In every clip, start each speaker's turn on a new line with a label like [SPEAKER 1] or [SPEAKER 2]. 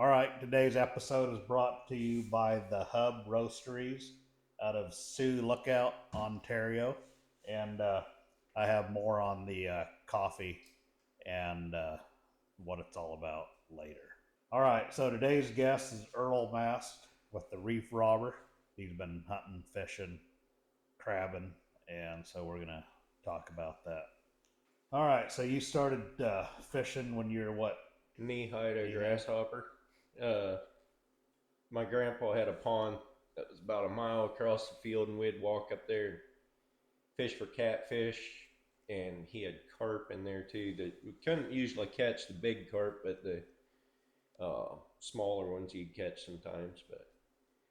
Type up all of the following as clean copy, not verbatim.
[SPEAKER 1] All right, today's episode is brought to you by the Hub Roasteries out of Sioux Lookout, Ontario. And I have more on the coffee and what it's all about later. All right, so today's guest is Earl Mast with the Reef Robber. He's been hunting, fishing, crabbing, and so we're going to talk about that. All right, so you started fishing when you were what?
[SPEAKER 2] Knee-high to grasshopper. My grandpa had a pond that was about a mile across the field, and we'd walk up there and fish for catfish. And he had carp in there too. That we couldn't usually catch the big carp, but the smaller ones you'd catch sometimes. But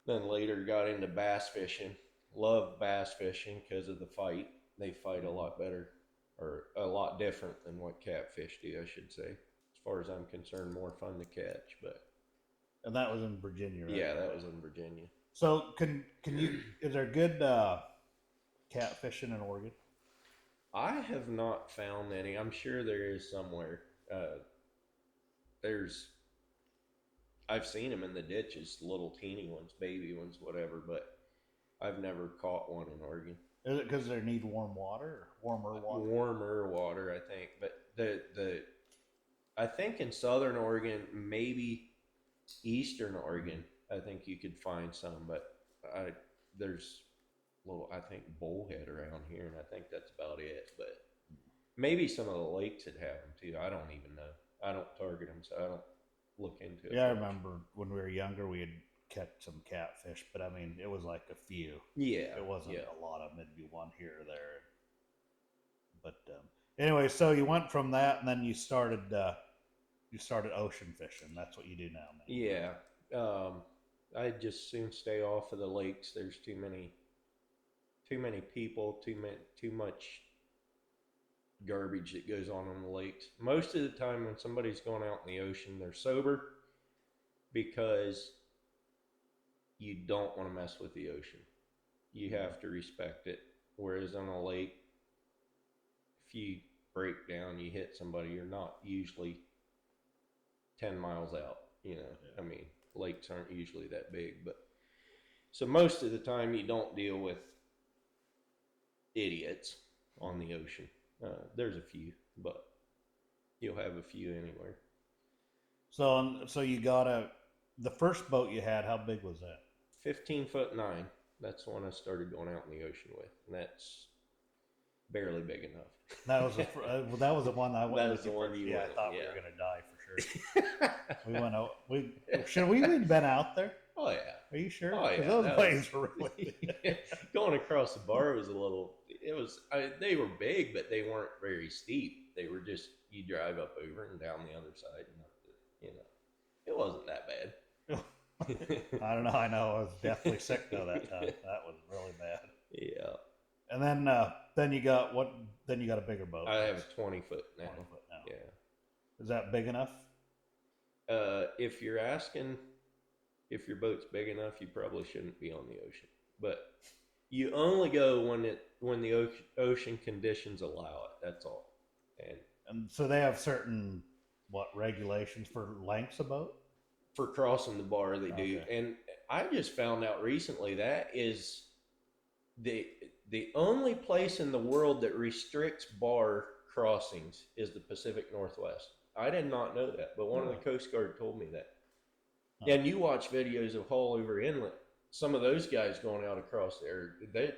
[SPEAKER 2] then later got into bass fishing. Loved bass fishing because of the fight. They fight a lot better, or a lot different than what catfish do, I should say. As far as I'm concerned, more fun to catch. But
[SPEAKER 1] And that was in Virginia, right?
[SPEAKER 2] yeah, that was in Virginia.
[SPEAKER 1] So can you? Is there good catfishing in Oregon?
[SPEAKER 2] I have not found any. I'm sure there is somewhere. There's, I've seen them in the ditches, little teeny ones, baby ones, whatever. But I've never caught one in Oregon.
[SPEAKER 1] Is it because they need warm water or warmer water?
[SPEAKER 2] Warmer water, I think. But I think in southern Oregon, maybe eastern Oregon, I think you could find some. But there's little, I think, bullhead around here, and I think that's about it. But maybe some of the lakes would have them too. I don't even know. I don't target them, so I don't look into it.
[SPEAKER 1] Yeah, I remember when we were younger, we'd catch some catfish, but I mean, it was like a few.
[SPEAKER 2] Yeah,
[SPEAKER 1] It wasn't
[SPEAKER 2] yeah.
[SPEAKER 1] a lot of them. It'd be one here or there. But anyway, so you went from that, and then you started ocean fishing. That's what you do now, man.
[SPEAKER 2] Yeah. I just soon stay off of the lakes. There's too many people, too much garbage that goes on the lakes. Most of the time when somebody's going out in the ocean, they're sober because you don't want to mess with the ocean. You have to respect it. Whereas on a lake, if you break down, you hit somebody, you're not usually 10 miles out.
[SPEAKER 1] Yeah.
[SPEAKER 2] I mean, lakes aren't usually that big, but so most of the time you don't deal with idiots on the ocean. There's a few, but you'll have a few anywhere.
[SPEAKER 1] So you got the first boat you had. How big was that?
[SPEAKER 2] 15'9". That's the one I started going out in the ocean with, and that's barely big enough.
[SPEAKER 1] That was that was the one I went.
[SPEAKER 2] That was the one you
[SPEAKER 1] Yeah,
[SPEAKER 2] went,
[SPEAKER 1] I thought we
[SPEAKER 2] yeah.
[SPEAKER 1] were gonna die for sure. We went out. Should we have been out there?
[SPEAKER 2] Oh yeah.
[SPEAKER 1] Are you sure?
[SPEAKER 2] Oh, yeah,
[SPEAKER 1] Those
[SPEAKER 2] that
[SPEAKER 1] waves were really.
[SPEAKER 2] going across the bar was a little. They were big, but they weren't very steep. They were just you drive up over and down the other side, and it wasn't that bad.
[SPEAKER 1] I don't know. I know. I was definitely sick though that time. That was really bad.
[SPEAKER 2] Yeah.
[SPEAKER 1] And then you got what? Then you got a bigger boat.
[SPEAKER 2] I have a 20-foot now.
[SPEAKER 1] 20 foot now.
[SPEAKER 2] Yeah.
[SPEAKER 1] Is that big enough?
[SPEAKER 2] If you're asking if your boat's big enough, you probably shouldn't be on the ocean. But you only go when the ocean conditions allow it. That's all.
[SPEAKER 1] And so they have certain regulations for lengths of boat.
[SPEAKER 2] For crossing the bar, they do.
[SPEAKER 1] Okay.
[SPEAKER 2] And I just found out recently that is the only place in the world that restricts bar crossings is the Pacific Northwest. I did not know that, but one of the Coast Guard told me that.
[SPEAKER 1] Huh.
[SPEAKER 2] And you watch videos of Hall Over Inlet. Some of those guys going out across there, they're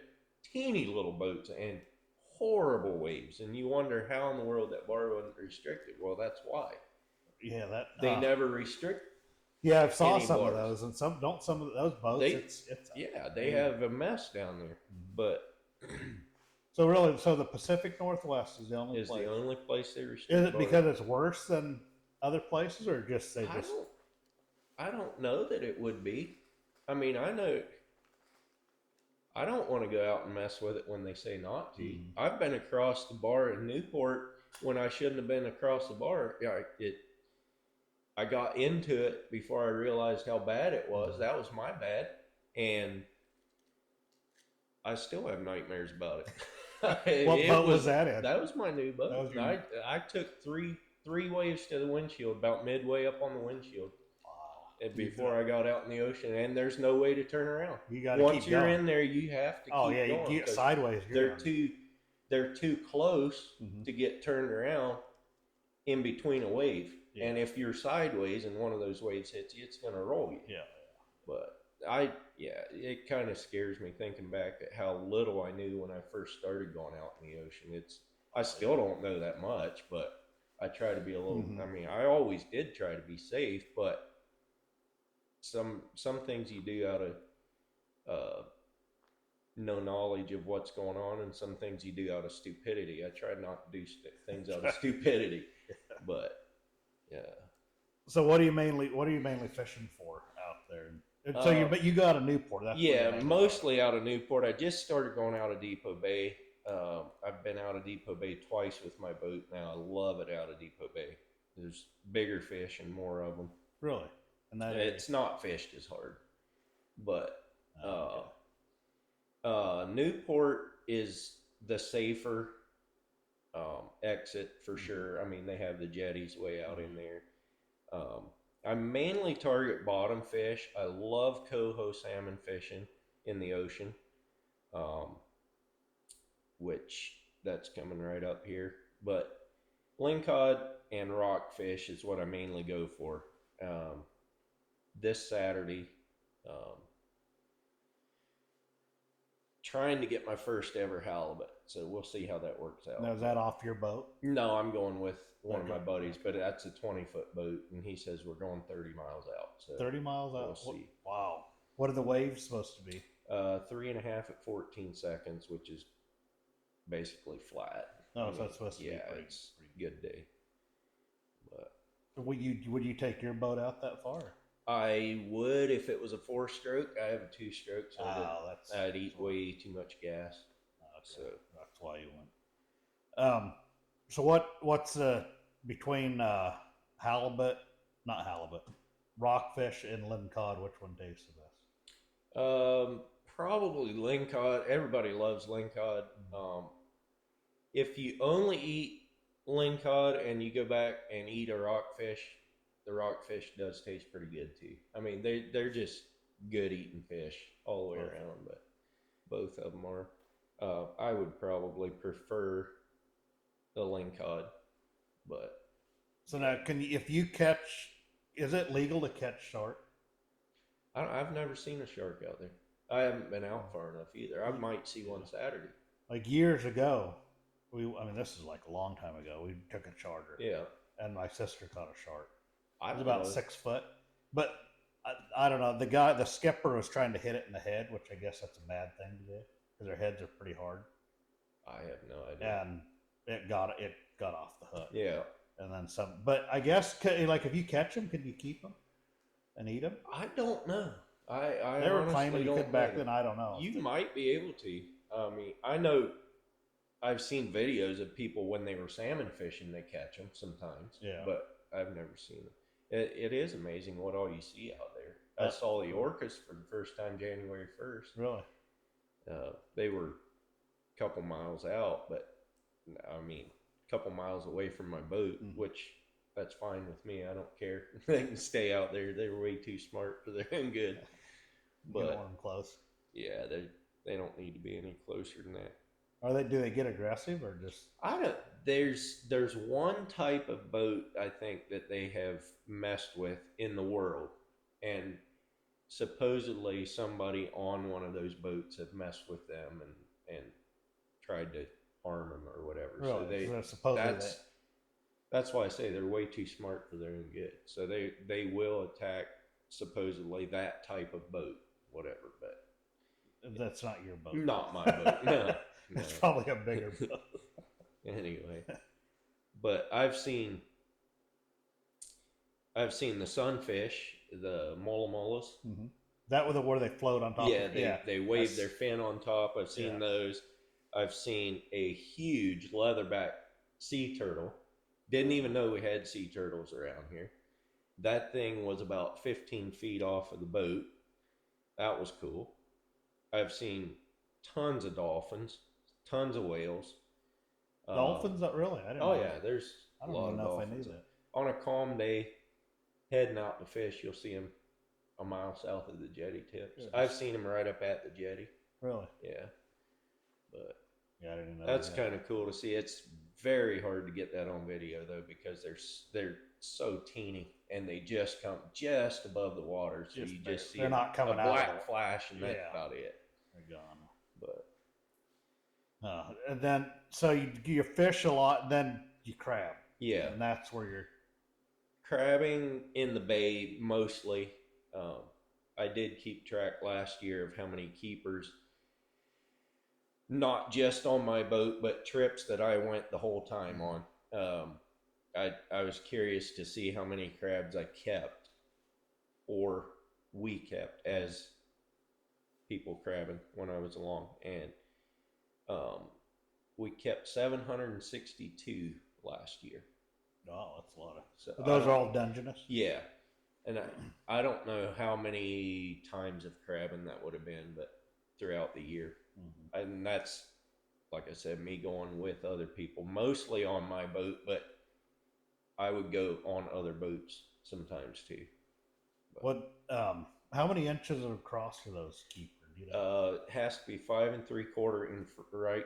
[SPEAKER 2] teeny little boats and horrible waves. And you wonder how in the world that bar wasn't restricted. Well, that's why.
[SPEAKER 1] Yeah,
[SPEAKER 2] They never restrict.
[SPEAKER 1] Yeah, I saw
[SPEAKER 2] any
[SPEAKER 1] some
[SPEAKER 2] bars.
[SPEAKER 1] of those, and some of those boats.
[SPEAKER 2] They have a mess down there, but
[SPEAKER 1] So really, the Pacific Northwest is the only
[SPEAKER 2] is
[SPEAKER 1] place.
[SPEAKER 2] the only place they restrict.
[SPEAKER 1] Is it
[SPEAKER 2] bars.
[SPEAKER 1] because it's worse than other places, or just
[SPEAKER 2] I don't know that it would be. I mean, I know. I don't want to go out and mess with it when they say not to.
[SPEAKER 1] Mm-hmm.
[SPEAKER 2] I've been across the bar in Newport when I shouldn't have been across the bar. I got into it before I realized how bad it was. That was my bad, and I still have nightmares about it.
[SPEAKER 1] What boat was that in?
[SPEAKER 2] That was my new boat.
[SPEAKER 1] That was your-
[SPEAKER 2] I took three waves to the windshield, about midway up on the windshield.
[SPEAKER 1] Wow.
[SPEAKER 2] before I got out in the ocean, and there's no way to turn around.
[SPEAKER 1] You got to
[SPEAKER 2] Once
[SPEAKER 1] keep
[SPEAKER 2] you're
[SPEAKER 1] going.
[SPEAKER 2] in there, you have to
[SPEAKER 1] Oh
[SPEAKER 2] keep
[SPEAKER 1] yeah, you
[SPEAKER 2] going
[SPEAKER 1] get
[SPEAKER 2] because
[SPEAKER 1] sideways.
[SPEAKER 2] they're too they're too close
[SPEAKER 1] Mm-hmm.
[SPEAKER 2] to get turned around in between a wave.
[SPEAKER 1] Yeah.
[SPEAKER 2] And if you're sideways and one of those waves hits you, it's gonna roll you.
[SPEAKER 1] Yeah.
[SPEAKER 2] But it kind of scares me thinking back at how little I knew when I first started going out in the ocean. I still don't know that much, but I try to be a little.
[SPEAKER 1] Mm-hmm.
[SPEAKER 2] I mean, I always did try to be safe, but some things you do out of no knowledge of what's going on, and some things you do out of stupidity. I try not to do things out of stupidity, but yeah.
[SPEAKER 1] So what are you mainly fishing for out there? So you go out of Newport. That's
[SPEAKER 2] yeah, mostly out of Newport. I just started going out of Depot Bay. I've been out of Depot Bay twice with my boat now. I love it out of Depot Bay. There's bigger fish and more of them.
[SPEAKER 1] Really, and
[SPEAKER 2] it's not fished as hard, but Newport is the safer exit for sure. I mean, they have the jetties way out in there. I mainly target bottom fish. I love coho salmon fishing in the ocean, which that's coming right up here. But lingcod and rockfish is what I mainly go for. This Saturday, trying to get my first ever halibut. So we'll see how that works out.
[SPEAKER 1] Now, is that off your boat?
[SPEAKER 2] No, I'm going with one of my buddies, but that's a 20-foot boat, and he says we're going 30 miles out. So
[SPEAKER 1] 30 miles out?
[SPEAKER 2] We'll see.
[SPEAKER 1] Wow. What are the waves supposed to be?
[SPEAKER 2] 3.5 at 14 seconds, which is basically flat.
[SPEAKER 1] No, so it's supposed to be
[SPEAKER 2] it's a good day. But
[SPEAKER 1] would you take your boat out that far?
[SPEAKER 2] I would if it was a 4-stroke. I have a 2-stroke, so I'd eat way too much gas.
[SPEAKER 1] Okay. So that's why you went. So what's between rockfish and lingcod? Which one tastes the
[SPEAKER 2] best? Probably lingcod. Everybody loves lingcod. If you only eat lingcod and you go back and eat a rockfish, the rockfish does taste pretty good too. I mean, they're just good eating fish all the way around, but both of them are. I would probably prefer the lingcod, but
[SPEAKER 1] so now if you catch, is it legal to catch shark?
[SPEAKER 2] I've never seen a shark out there. I haven't been out far enough either. I might see one Saturday.
[SPEAKER 1] Like years ago, this is like a long time ago. We took a charter.
[SPEAKER 2] Yeah.
[SPEAKER 1] And my sister caught a shark.
[SPEAKER 2] It
[SPEAKER 1] was about 6 foot, but I don't know. The skipper was trying to hit it in the head, which I guess that's a bad thing to do because their heads are pretty hard.
[SPEAKER 2] I have no idea.
[SPEAKER 1] And it got off the hook.
[SPEAKER 2] Yeah.
[SPEAKER 1] And then some, but I guess like if you catch them, can you keep them and eat them?
[SPEAKER 2] I don't know.
[SPEAKER 1] They were claiming you could back then. I don't know.
[SPEAKER 2] You might be able to. I mean, I know. I've seen videos of people when they were salmon fishing, they catch them sometimes.
[SPEAKER 1] Yeah.
[SPEAKER 2] But I've never seen them. It is amazing what all you see out there. I saw the orcas for the first time January 1st.
[SPEAKER 1] Really?
[SPEAKER 2] They were a couple miles out, but I mean, a couple miles away from my boat, which that's fine with me. I don't care. They can stay out there. They were way too smart for their own good. But
[SPEAKER 1] you don't want them close.
[SPEAKER 2] Yeah, they don't need to be any closer than that.
[SPEAKER 1] Do they get aggressive or just?
[SPEAKER 2] I don't. There's one type of boat I think that they have messed with in the world, and supposedly somebody on one of those boats have messed with them and tried to harm them or whatever.
[SPEAKER 1] Really?
[SPEAKER 2] So that's why I say they're way too smart for their own good. So they will attack supposedly that type of boat, whatever. But
[SPEAKER 1] that's not your boat.
[SPEAKER 2] Not my boat. No.
[SPEAKER 1] It's probably a bigger boat.
[SPEAKER 2] Anyway, but I've seen the sunfish, the mola molas.
[SPEAKER 1] Mm-hmm. That was where they float on top.
[SPEAKER 2] Yeah, they wave their fin on top. I've seen those. I've seen a huge leatherback sea turtle. Didn't even know we had sea turtles around here. That thing was about 15 feet off of the boat. That was cool. I've seen tons of dolphins, tons of whales.
[SPEAKER 1] Dolphins? Not really. I didn't know.
[SPEAKER 2] Yeah, there's a lot of dolphins.
[SPEAKER 1] If I knew that.
[SPEAKER 2] On a calm day, heading out to fish, you'll see them a mile south of the jetty tips.
[SPEAKER 1] Goodness.
[SPEAKER 2] I've seen them right up at the jetty.
[SPEAKER 1] Really?
[SPEAKER 2] Yeah, but
[SPEAKER 1] Yeah, I didn't know
[SPEAKER 2] that's
[SPEAKER 1] that.
[SPEAKER 2] kind of cool to see. It's very hard to get that on video though because they're so teeny and they just come just above the water, so you just see
[SPEAKER 1] they're not coming
[SPEAKER 2] a
[SPEAKER 1] out
[SPEAKER 2] black
[SPEAKER 1] of the,
[SPEAKER 2] flash, and that's
[SPEAKER 1] yeah,
[SPEAKER 2] about it.
[SPEAKER 1] they're gone.
[SPEAKER 2] But
[SPEAKER 1] And then so you fish a lot, and then you crab.
[SPEAKER 2] yeah,
[SPEAKER 1] And that's where you're
[SPEAKER 2] crabbing in the bay mostly. Um, I did keep track last year of how many keepers, not just on my boat, but trips that I went the whole time on. I was curious to see how many crabs I kept, or we kept as people crabbing when I was along, and um, we kept 762 last year.
[SPEAKER 1] oh, that's a lot of.
[SPEAKER 2] So
[SPEAKER 1] But those are all Dungeness.
[SPEAKER 2] yeah, and I don't know how many times of crabbing that would have been, but throughout the year, and that's like I said, me going with other people, mostly on my boat, but I would go on other boats sometimes too. But,
[SPEAKER 1] What? How many inches of cross are those keepers? You know?
[SPEAKER 2] it has to be 5 3/4 in right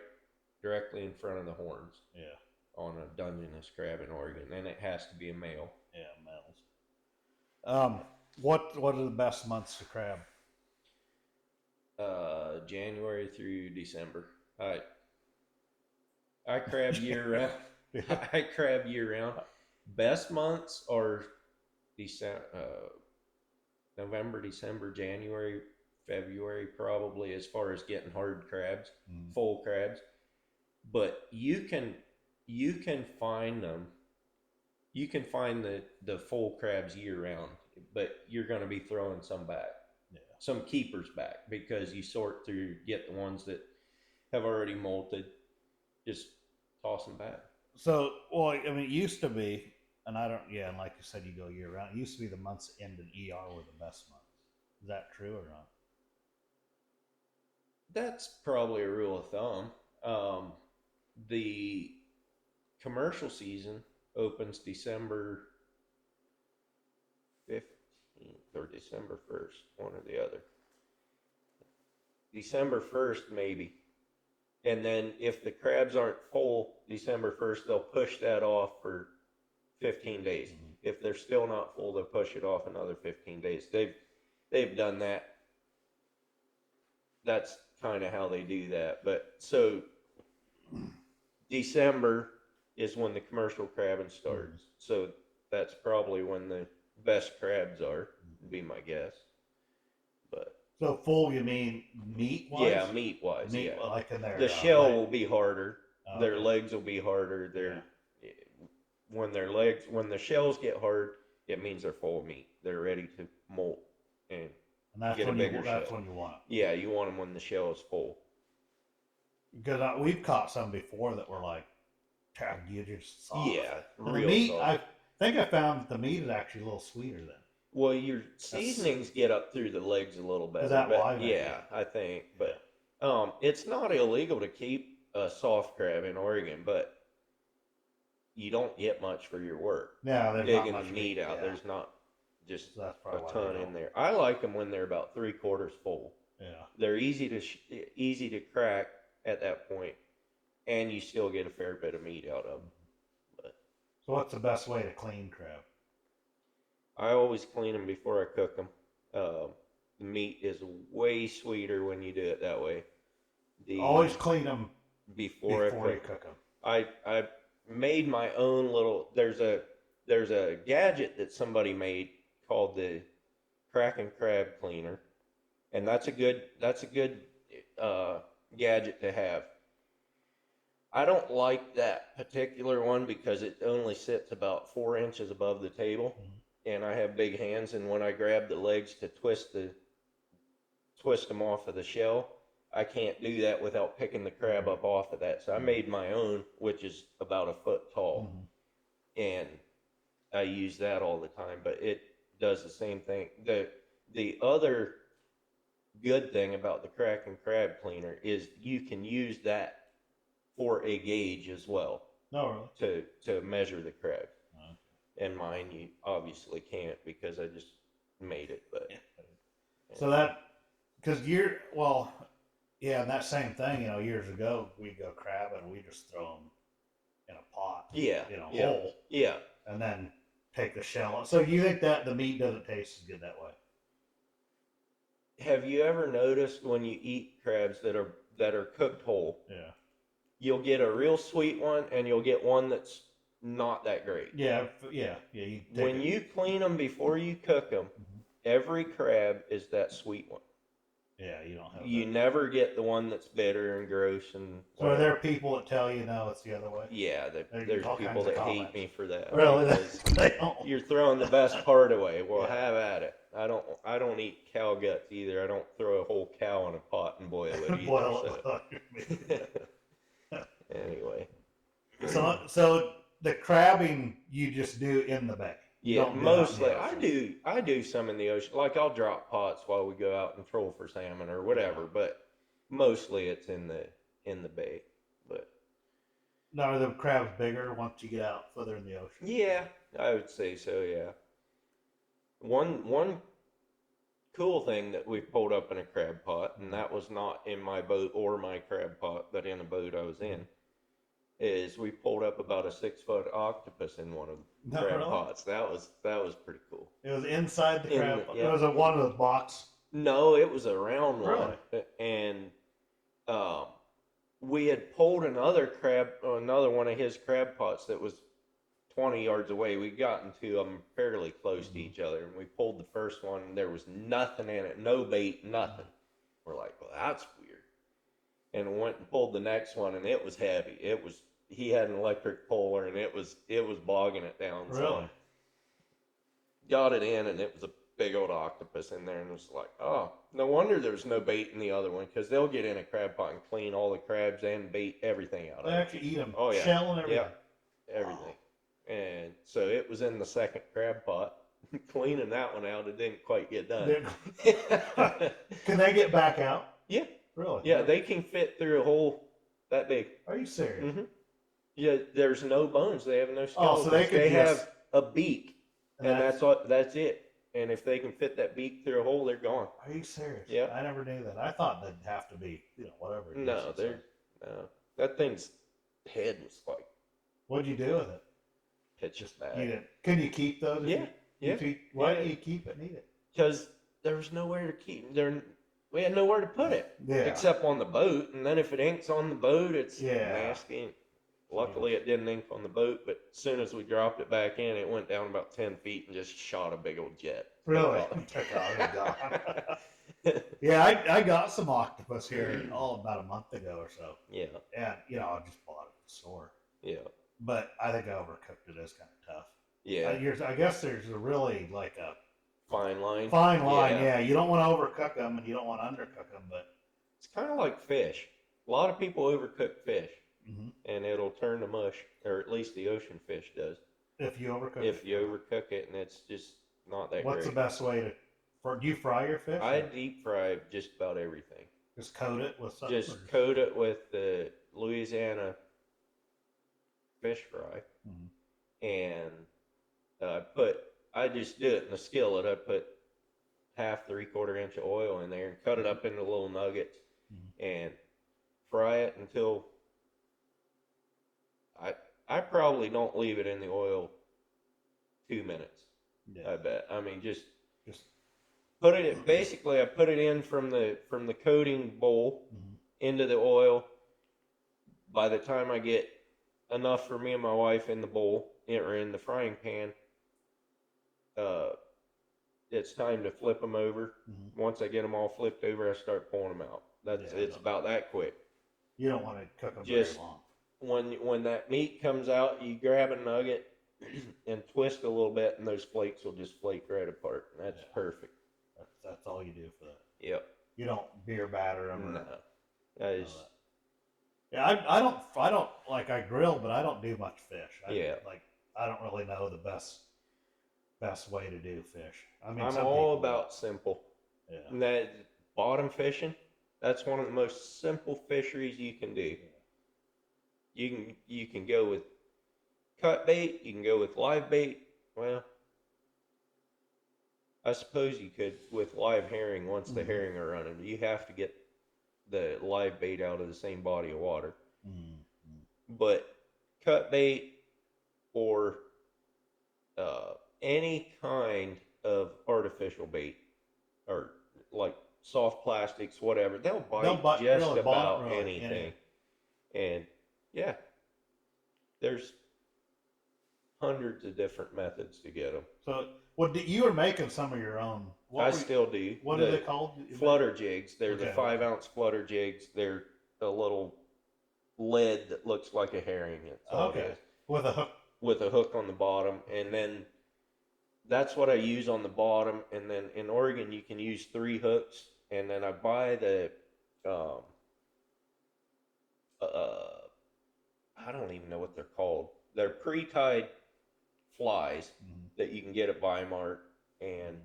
[SPEAKER 2] directly in front of the horns.
[SPEAKER 1] Yeah.
[SPEAKER 2] On a Dungeness crab in Oregon, and it has to be a male.
[SPEAKER 1] Yeah, males. What are the best months to crab?
[SPEAKER 2] January through December. I crab year round. I crab year round. Best months are December, November, December, January, February, probably, as far as getting hard crabs, full crabs. But you can find them. You can find the full crabs year round, but you're going to be throwing some back.
[SPEAKER 1] Yeah.
[SPEAKER 2] Some keepers back, because you sort through, get the ones that have already molted, just toss them back.
[SPEAKER 1] So, well, I mean, it used to be, and I don't, yeah, and like you said, you go year round. It used to be the months end in ER were the best months. Is that true or not?
[SPEAKER 2] That's probably a rule of thumb. The commercial season opens December 15th or December 1st, one or the other. December 1st, maybe. And then if the crabs aren't full December 1st, they'll push that off for 15 days. If they're still not full, they'll push it off another 15 days. They've done that. That's kind of how they do that. But so December is when the commercial crabbing starts. So that's probably when the best crabs are, would be my guess. But
[SPEAKER 1] So full, you mean meat wise?
[SPEAKER 2] yeah, meat wise,
[SPEAKER 1] Meat,
[SPEAKER 2] yeah.
[SPEAKER 1] like in there.
[SPEAKER 2] The shell will be harder.
[SPEAKER 1] Okay.
[SPEAKER 2] Their legs will be harder. When the shells get hard, it means they're full of meat. They're ready to molt and
[SPEAKER 1] that's
[SPEAKER 2] get a bigger shell.
[SPEAKER 1] That's when you want them.
[SPEAKER 2] Yeah, you want them when the shell is full.
[SPEAKER 1] Because we've caught some before that were like, you just soft.
[SPEAKER 2] Yeah,
[SPEAKER 1] and
[SPEAKER 2] real
[SPEAKER 1] the meat,
[SPEAKER 2] soft.
[SPEAKER 1] I think I found the meat is actually a little sweeter then.
[SPEAKER 2] Well, your seasonings get up through the legs a little better.
[SPEAKER 1] Is that why?
[SPEAKER 2] Yeah, I think. But it's not illegal to keep a soft crab in Oregon, but you don't get much for your work.
[SPEAKER 1] Yeah, there's
[SPEAKER 2] digging
[SPEAKER 1] not much
[SPEAKER 2] the meat out.
[SPEAKER 1] Yeah.
[SPEAKER 2] There's not just
[SPEAKER 1] So
[SPEAKER 2] a ton in there. I like them when they're about 3/4 full.
[SPEAKER 1] Yeah,
[SPEAKER 2] they're easy to crack at that point, and you still get a fair bit of meat out of them. But
[SPEAKER 1] so what's the best way to clean crab?
[SPEAKER 2] I always clean them before I cook them. The meat is way sweeter when you do it that way.
[SPEAKER 1] Always clean them
[SPEAKER 2] before
[SPEAKER 1] you cook them.
[SPEAKER 2] I made my own little. There's a gadget that somebody made called the Kraken Crab Cleaner, and that's a good gadget to have. I don't like that particular one because it only sits about 4 inches above the table, and I have big hands, and when I grab the legs to twist them off of the shell, I can't do that without picking the crab up off of that. So I made my own, which is about a foot tall, and I use that all the time. But it does the same thing. The other good thing about the Kraken Crab Cleaner is you can use that for a gauge as well.
[SPEAKER 1] No, really.
[SPEAKER 2] To measure the crab. And mine you obviously can't because I just made it, but
[SPEAKER 1] Yeah.
[SPEAKER 2] yeah.
[SPEAKER 1] So that, because yeah, and that same thing, years ago, we'd go crabbing, we just throw them in a pot,
[SPEAKER 2] Yeah, yeah,
[SPEAKER 1] whole,
[SPEAKER 2] yeah.
[SPEAKER 1] and then take the shell off. So you think that the meat doesn't taste as good that way?
[SPEAKER 2] Have you ever noticed when you eat crabs that are cooked whole,
[SPEAKER 1] Yeah.
[SPEAKER 2] you'll get a real sweet one and you'll get one that's not that great.
[SPEAKER 1] Yeah, yeah, yeah. You take
[SPEAKER 2] When
[SPEAKER 1] it.
[SPEAKER 2] you clean them before you cook them, every crab is that sweet one.
[SPEAKER 1] Yeah, you don't have
[SPEAKER 2] You
[SPEAKER 1] that.
[SPEAKER 2] never get the one that's bitter and gross and
[SPEAKER 1] So are there
[SPEAKER 2] whatever.
[SPEAKER 1] people that tell you no, it's the other way?
[SPEAKER 2] Yeah,
[SPEAKER 1] There's
[SPEAKER 2] there's
[SPEAKER 1] all
[SPEAKER 2] people
[SPEAKER 1] kinds of
[SPEAKER 2] that hate
[SPEAKER 1] comments.
[SPEAKER 2] me for that
[SPEAKER 1] Really?
[SPEAKER 2] because
[SPEAKER 1] They don't.
[SPEAKER 2] you're throwing the best part away. Well,
[SPEAKER 1] Yeah.
[SPEAKER 2] have at it. I don't eat cow guts either. I don't throw a whole cow in a pot and boil it either.
[SPEAKER 1] Boil
[SPEAKER 2] So
[SPEAKER 1] it.
[SPEAKER 2] anyway,
[SPEAKER 1] So the crabbing you just do in the bay. You
[SPEAKER 2] yeah,
[SPEAKER 1] don't do it out in
[SPEAKER 2] mostly
[SPEAKER 1] the ocean.
[SPEAKER 2] I do some in the ocean. Like I'll drop pots while we go out and troll for salmon or whatever,
[SPEAKER 1] Yeah.
[SPEAKER 2] but mostly it's in the bay. But
[SPEAKER 1] Now are the crabs bigger once you get out further in the ocean?
[SPEAKER 2] yeah, I would say so. Yeah. One cool thing that we pulled up in a crab pot, and that was not in my boat or my crab pot, but in a boat I was in, is we pulled up about a 6 foot octopus in one of the
[SPEAKER 1] No,
[SPEAKER 2] crab
[SPEAKER 1] really?
[SPEAKER 2] pots. That was pretty cool.
[SPEAKER 1] It was inside the crab pot. It
[SPEAKER 2] Yeah.
[SPEAKER 1] was one of those box.
[SPEAKER 2] No, it was a round
[SPEAKER 1] Really?
[SPEAKER 2] one, and um, we had pulled another one of his crab pots that was 20 yards away. We got into them fairly close to each other, and we pulled the first one, and there was nothing in it, no bait, nothing. We're like, well, that's weird. And we went and pulled the next one, and it was heavy. He had an electric puller, and it was bogging it down.
[SPEAKER 1] Really?
[SPEAKER 2] So got it in, and it was a big old octopus in there, and it was like, oh, no wonder there's no bait in the other one, because they'll get in a crab pot and clean all the crabs and bait, everything out
[SPEAKER 1] They
[SPEAKER 2] of it.
[SPEAKER 1] actually eat them.
[SPEAKER 2] Oh yeah,
[SPEAKER 1] Shell and everything.
[SPEAKER 2] yeah, everything. And so it was in the second crab pot. Cleaning that one out, it didn't quite get done.
[SPEAKER 1] Can they get back out?
[SPEAKER 2] Yeah,
[SPEAKER 1] Really?
[SPEAKER 2] yeah, they can fit through a hole that big.
[SPEAKER 1] Are you serious?
[SPEAKER 2] Mm-hmm. Yeah, there's no bones. They have no skeletons.
[SPEAKER 1] Oh, so they could
[SPEAKER 2] have a beak, and
[SPEAKER 1] that's
[SPEAKER 2] that's it. And if they can fit that beak through a hole, they're gone.
[SPEAKER 1] Are you serious?
[SPEAKER 2] Yeah.
[SPEAKER 1] I never knew that. I thought they'd have to be, whatever.
[SPEAKER 2] No, no. That thing's head was like.
[SPEAKER 1] What'd you do with it?
[SPEAKER 2] It's just bad.
[SPEAKER 1] Eat it. Can you keep those?
[SPEAKER 2] Yeah, yeah.
[SPEAKER 1] Why do you keep it and eat it?
[SPEAKER 2] Because there was nowhere to keep. We had nowhere to put it.
[SPEAKER 1] Yeah.
[SPEAKER 2] Except on the boat, and then if it inks on the boat, it's
[SPEAKER 1] Yeah.
[SPEAKER 2] nasty. Luckily, it didn't ink on the boat, but as soon as we dropped it back in, it went down about 10 feet and just shot a big old jet.
[SPEAKER 1] Really? Oh, God. Yeah, I got some octopus here about a month ago or so.
[SPEAKER 2] Yeah.
[SPEAKER 1] And, I just bought it at the store.
[SPEAKER 2] Yeah.
[SPEAKER 1] But I think I overcooked it. It's kind of tough.
[SPEAKER 2] Yeah.
[SPEAKER 1] I guess there's a really like a
[SPEAKER 2] fine line.
[SPEAKER 1] Fine line, yeah. You don't want to overcook them and you don't want to undercook them, but
[SPEAKER 2] it's kind of like fish. A lot of people overcook fish,
[SPEAKER 1] mm-hmm.
[SPEAKER 2] and it'll turn to mush, or at least the ocean fish does.
[SPEAKER 1] If you overcook
[SPEAKER 2] If you overcook it, and it's just not that
[SPEAKER 1] What's
[SPEAKER 2] great.
[SPEAKER 1] the best way to? Do you fry your fish?
[SPEAKER 2] I deep fry just about everything.
[SPEAKER 1] Just coat it with something.
[SPEAKER 2] Just coat it with the Louisiana fish fry, and I just do it in the skillet. I put half 3/4 inch of oil in there and cut it up into little nuggets and fry it until I probably don't leave it in the oil 2 minutes. Yeah. I bet. I mean, just put it. Basically, I put it in from the coating bowl into the oil. By the time I get enough for me and my wife in the bowl or in the frying pan, it's time to flip them over. Once I get them all flipped over, I start pulling them out. It's about that quick.
[SPEAKER 1] You don't want to cook them very long.
[SPEAKER 2] When that meat comes out, you grab a nugget and twist a little bit, and those flakes will just flake right apart. That's perfect.
[SPEAKER 1] That's all you do for that.
[SPEAKER 2] Yep.
[SPEAKER 1] You don't beer batter them.
[SPEAKER 2] No.
[SPEAKER 1] Yeah, I don't like I grill, but I don't do much fish. I don't really know the best way to do fish. I mean,
[SPEAKER 2] I'm all about simple.
[SPEAKER 1] Yeah.
[SPEAKER 2] And that bottom fishing, that's one of the most simple fisheries you can do. Yeah. You can go with cut bait, you can go with live bait. Well, I suppose you could with live herring. Once the
[SPEAKER 1] Mm-hmm.
[SPEAKER 2] herring are running, you have to get the live bait out of the same body of water.
[SPEAKER 1] Mm-hmm.
[SPEAKER 2] But cut bait or uh, any kind of artificial bait or like soft plastics, whatever, they'll
[SPEAKER 1] They'll
[SPEAKER 2] bite
[SPEAKER 1] bite
[SPEAKER 2] just
[SPEAKER 1] really bite
[SPEAKER 2] about
[SPEAKER 1] really. Yeah.
[SPEAKER 2] anything. And yeah, there's hundreds of different methods to get them.
[SPEAKER 1] So what you were making some of your own?
[SPEAKER 2] I still do.
[SPEAKER 1] What are they called?
[SPEAKER 2] Flutter jigs. They're the
[SPEAKER 1] Okay.
[SPEAKER 2] 5 ounce flutter jigs. They're a little lead that looks like a herring. That's all it
[SPEAKER 1] Okay.
[SPEAKER 2] is.
[SPEAKER 1] With a hook.
[SPEAKER 2] With a hook on the bottom, and then that's what I use on the bottom. And then in Oregon, you can use 3 hooks. And then I buy the, um, I don't even know what they're called. They're pre-tied flies
[SPEAKER 1] Mm-hmm.
[SPEAKER 2] that you can get at Weimar, and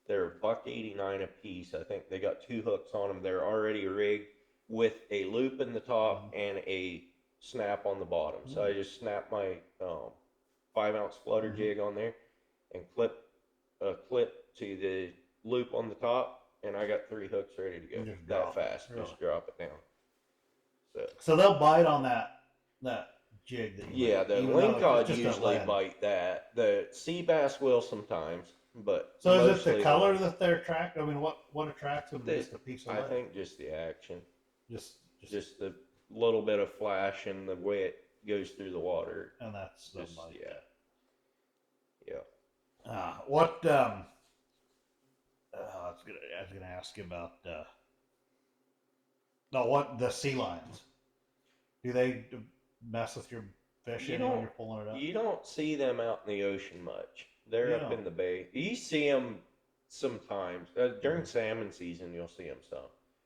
[SPEAKER 2] they're $1.89 a piece. I think they got 2 hooks on them. They're already rigged with a loop in the top and a snap on the bottom. So I just snap my 5 ounce flutter jig on there and clip a clip to the loop on the top, and I got 3 hooks ready to go.
[SPEAKER 1] Just
[SPEAKER 2] That fast.
[SPEAKER 1] Really?
[SPEAKER 2] Just drop it down.
[SPEAKER 1] So they'll bite on that jig that you
[SPEAKER 2] Yeah,
[SPEAKER 1] make,
[SPEAKER 2] the
[SPEAKER 1] even though
[SPEAKER 2] lingcod
[SPEAKER 1] it's just a
[SPEAKER 2] usually
[SPEAKER 1] lead.
[SPEAKER 2] bite that. The sea bass will sometimes, but
[SPEAKER 1] So is it
[SPEAKER 2] mostly
[SPEAKER 1] the color that they're attracted? I mean, what attracts them? Just a piece of
[SPEAKER 2] I
[SPEAKER 1] lead.
[SPEAKER 2] think just the action,
[SPEAKER 1] Just
[SPEAKER 2] the little bit of flash and the way it goes through the water.
[SPEAKER 1] and that's
[SPEAKER 2] Just, yeah.
[SPEAKER 1] What I was gonna ask you about no, what the sea lions? Do they mess with your fishing when you're pulling it up?
[SPEAKER 2] You don't see them out in the ocean much. They're up in the bay. You see them sometimes during salmon season. You'll see them some.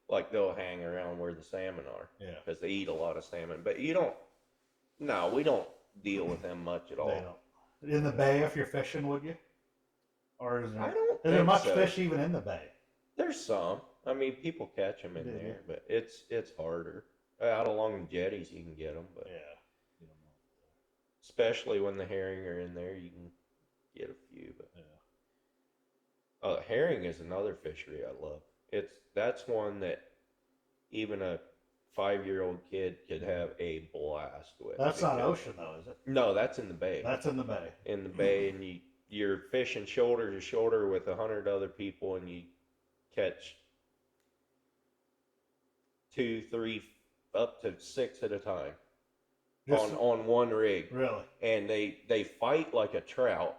[SPEAKER 2] Like they'll hang around where the salmon are.
[SPEAKER 1] Yeah.
[SPEAKER 2] Because they eat a lot of salmon. But you don't. No, we don't deal with them much at all.
[SPEAKER 1] They don't. In the bay, if you're fishing, would you? Or is there?
[SPEAKER 2] I don't.
[SPEAKER 1] Is there much fish even in the bay?
[SPEAKER 2] There's some. I mean, people catch them in there, but it's harder. Out along the jetties, you can get them, but
[SPEAKER 1] yeah,
[SPEAKER 2] especially when the herring are in there, you can get a few. But herring is another fishery I love. That's one that even a 5-year-old kid could have a blast with.
[SPEAKER 1] That's not ocean though, is it?
[SPEAKER 2] No, that's in the bay.
[SPEAKER 1] That's in the bay.
[SPEAKER 2] In the bay, and you're fishing shoulder to shoulder with 100 other people, and you catch 2, 3, up to 6 at a time on one rig.
[SPEAKER 1] Really?
[SPEAKER 2] And they fight like a trout,